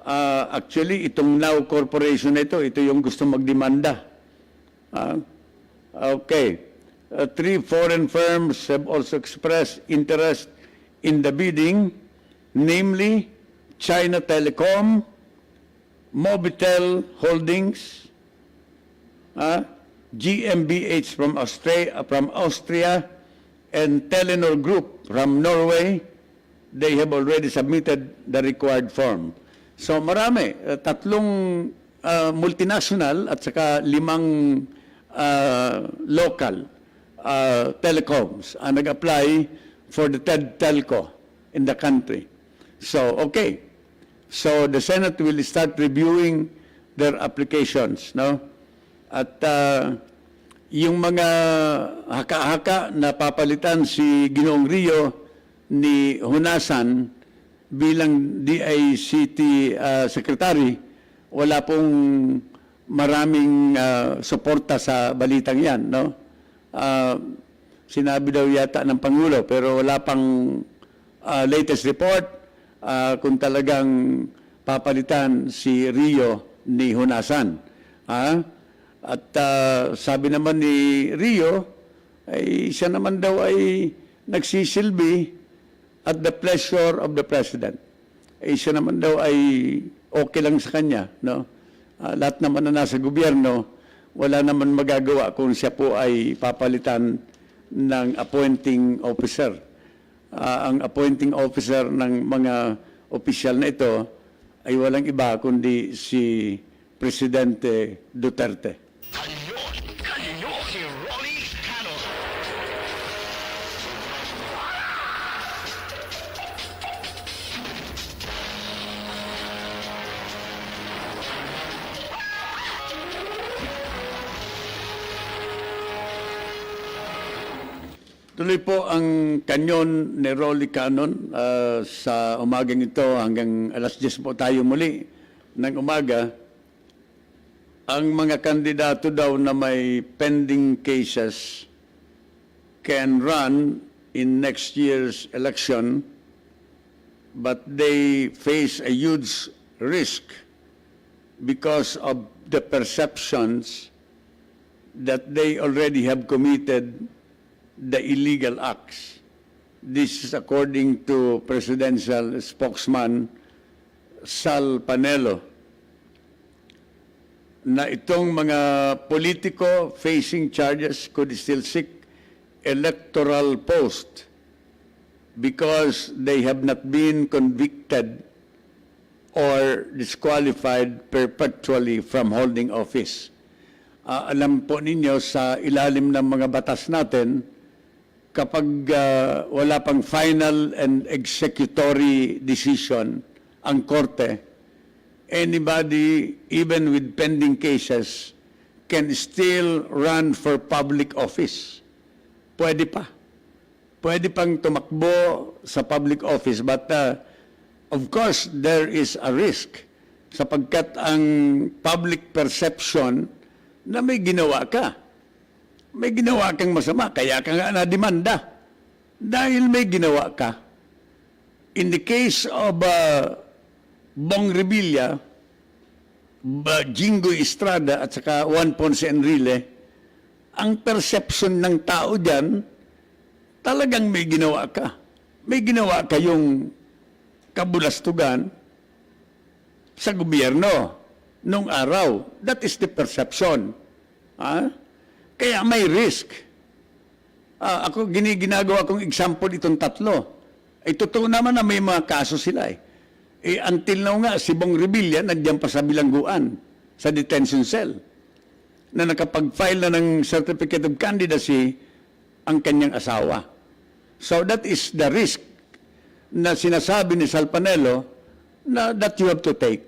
Actually, itong Now Corporation na ito yung gusto magdemanda. Okay. 3 foreign firms have also expressed interest in the bidding, namely China Telecom, Mobitel Holdings, GmbH from Austria, and Telenor Group from Norway. They have already submitted the required form. So marami, 3 multinational at saka 5 local telecoms ang nag-apply for the third telco in the country. So, okay. So the Senate will start reviewing their applications, no? At yung mga haka-haka na papalitan si Ginoong Rio ni Hunasan bilang DICT secretary, wala pong maraming suporta sa balitang yan, no? Sinabi daw yata ng Pangulo, pero wala pang latest report kung talagang papalitan si Rio ni Hunasan. At sabi naman ni Rio, ay siya naman daw ay nagsisilbi at the pleasure of the President. Siya naman daw ay okay lang sa kanya, no? Lahat naman na nasa gobyerno, wala naman magagawa kung siya po ay papalitan ng appointing officer. Ang appointing officer ng mga opisyal na ito ay walang iba kundi si Presidente Duterte. Kanyon, si Rolly Canon. Tuloy po ang kanyon ni Rolly Canon sa umagang ito hanggang alas 10 po tayo muli ng umaga. ang mga kandidato daw na may pending cases can run in next year's election, but they face a huge risk because of the perceptions that they already have committed the illegal acts. This is according to presidential spokesman Sal Panelo, na itong mga politiko facing charges could still seek electoral post because they have not been convicted or disqualified perpetually from holding office. Alam po ninyo, sa ilalim ng mga batas natin, kapag wala pang final and executory decision ang korte, anybody, even with pending cases, can still run for public office. Pwede pa. Pwede pang tumakbo sa public office, but of course, there is a risk sapagkat ang public perception na may ginawa ka. May ginawa kang masama, kaya ka nga na-demanda. Dahil may ginawa ka. In the case of Bong Revilla, Jingo Estrada at saka Juan Ponce Enrile, ang perception ng tao dyan, talagang may ginawa ka. May ginawa kayong kabulastugan sa gobyerno nung araw. That is the perception. Kaya may risk. Ako, ginagawa kong example itong tatlo. Ay totoo naman na may mga kaso sila eh. Until now nga, si Bong Revilla nandiyan pa sa bilangguan, sa detention cell, na nakapag-file na ng certificate of candidacy ang kanyang asawa. So that is the risk na sinasabi ni Sal Panelo na that you have to take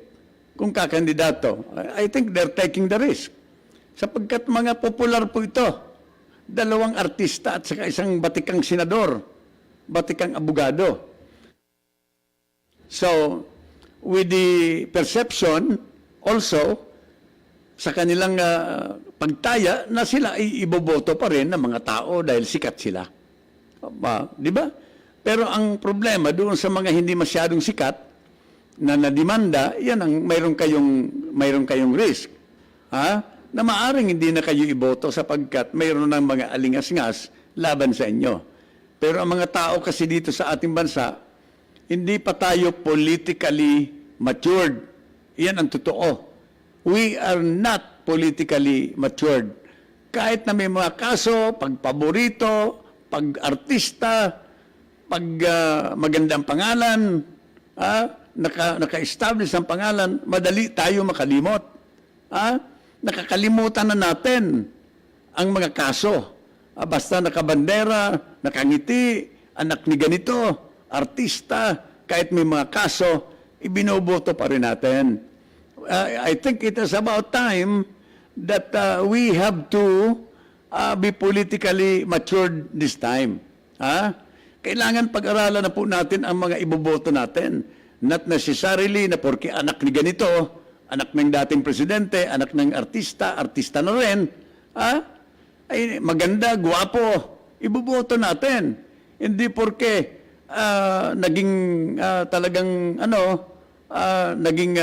kung kakandidato. I think they're taking the risk. Sapagkat mga popular po ito, 2 artista at saka isang batikang senador, batikang abogado. So, with the perception also sa kanilang pagtaya na sila ay iboboto pa rin ng mga tao dahil sikat sila. Di ba? Pero ang problema doon sa mga hindi masyadong sikat na nadimanda, yan ang mayroon kayong risk. Na maaring hindi na kayo iboto sapagkat mayroon ng mga alingas-ngas laban sa inyo. Pero ang mga tao kasi dito sa ating bansa, hindi pa tayo politically matured. Yan ang totoo. We are not politically matured. Kahit na may mga kaso, pag-paborito, pag-artista, pag magandang pangalan, naka-establish ang pangalan, madali tayo makalimot. Nakakalimutan na natin ang mga kaso. Basta nakabandera, nakangiti, anak ni ganito, artista, kahit may mga kaso, ibinoboto pa rin natin. I think it is about time that we have to be politically matured this time. Kailangan pag-aralan na po natin ang mga iboboto natin. Not necessarily na porque anak ni ganito, anak ng dating presidente, anak ng artista, artista na rin, ay maganda, guwapo, iboboto natin. Hindi porque naging talagang naging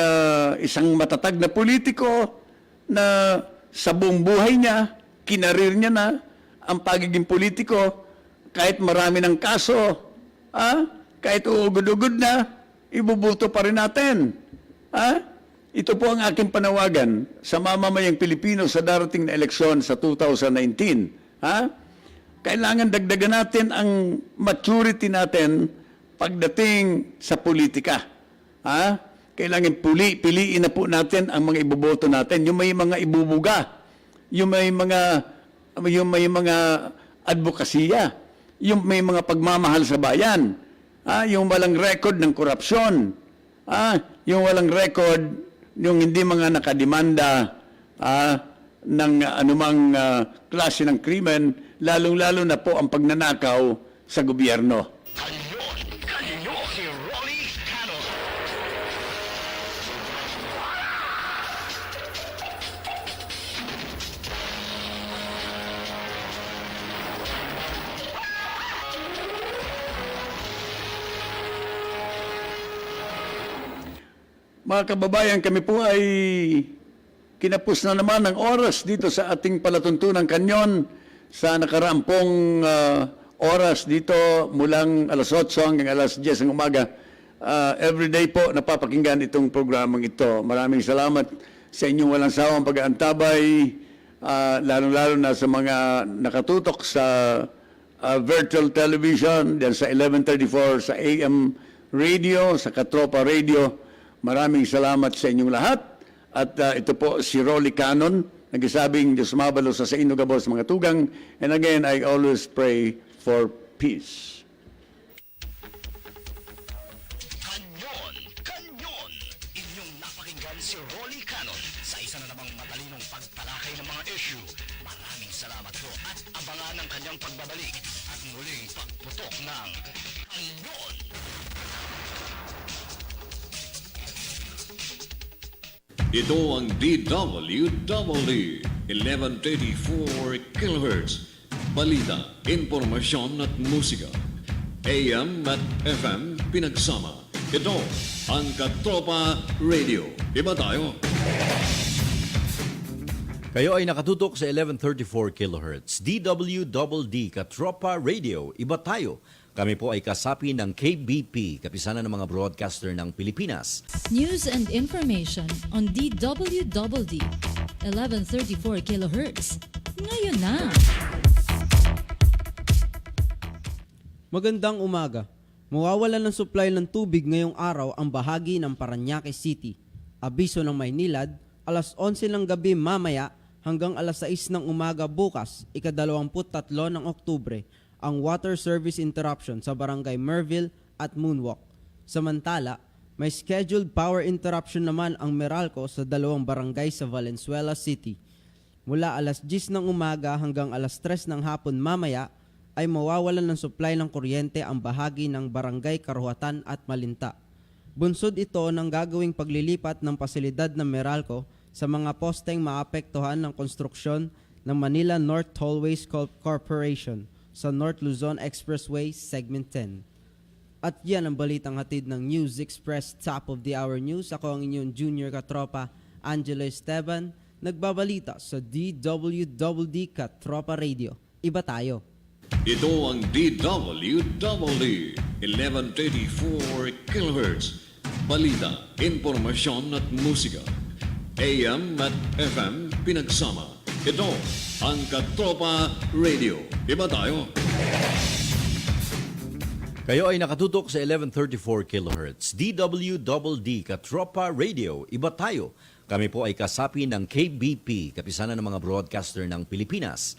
isang matatag na politiko na sa buong buhay niya, kinarir niya na ang pagiging politiko, kahit marami ng kaso, kahit uugod-ugod na, ibubuto pa rin natin. Ito po ang aking panawagan sa mamamayang Pilipino sa darating na eleksyon sa 2019. Kailangan dagdagan natin ang maturity natin pagdating sa politika. Kailangan piliin na po natin ang mga iboboto natin. Yung may mga ibubuga, yung may mga advokasya, yung may mga pagmamahal sa bayan, yung walang record ng korupsyon, yung walang record, yung hindi mga nakademanda ng anumang klase ng krimen, lalong-lalo na po ang pagnanakaw sa gobyerno. Kanyon, si Rolly Canon. Mga kababayan, kami po ay kinapos na naman ng oras dito sa ating palatuntunang kanyon sa nakaraang pong oras dito mulang alas 8 hanggang alas 10 ng umaga. Every day po napapakinggan itong programang ito. Maraming salamat sa inyong walang sawang pag-aantabay, lalong-lalo na sa mga nakatutok sa virtual television, diyan sa 1134, sa AM radio, sa Katropa Radio. Maraming salamat sa inyong lahat. At ito po si Rolly Canon, nagsasabing Diyos mabalo sa inyo gabos mga tugang. And again, I always pray for peace. Kanyon! Kanyon! Inyong napakinggan si Rolly Canon sa isa na namang matalinong pagtalakay ng mga issue. Maraming salamat po at abangan ang kanyang pagbabalik at muling pagputok ng Kanyon! Ito ang DWWD 1134 kHz. Balita, impormasyon at musika. AM at FM pinagsama. Ito ang Katropa Radio. Iba tayo. Kayo ay nakatutok sa 1134 kHz. DWDD Katropa Radio. Iba tayo. Kami po ay kasapi ng KBP, kapisanan ng mga broadcaster ng Pilipinas. News and information on DWDD 1134 kHz. Ngayon na! Magandang umaga. Mawawalan ng supply ng tubig ngayong araw ang bahagi ng Parañaque City. Abiso ng Maynilad, alas 11 ng gabi mamaya hanggang alas 6 ng umaga bukas, ika-23 ng Oktubre, ang water service interruption sa Barangay Merville at Moonwalk. Samantala, may scheduled power interruption naman ang Meralco sa dalawang barangay sa Valenzuela City. Mula alas 10 ng umaga hanggang alas 3 ng hapon mamaya ay mawawalan ng supply ng kuryente ang bahagi ng Barangay Karuhatan at Malinta. Bunsod ito ng gagawing paglilipat ng pasilidad ng Meralco sa mga posteng maapektuhan ng konstruksyon ng Manila North Tollways Corporation sa North Luzon Expressway Segment 10. At yan ang balitang hatid ng News Express Top of the Hour News. Ako ang inyong junior katropa, Angelo Esteban, nagbabalita sa DWDD Katropa Radio. Iba tayo. Ito ang DWWD 1134 kHz. Balita, impormasyon at musika. AM at FM pinagsama. Ito ang Katropa Radio. Iba tayo. Kayo ay nakatutok sa 1134 kHz. DWDD Katropa Radio. Iba tayo. Kami po ay kasapi ng KBP, kapisanan ng mga broadcaster ng Pilipinas.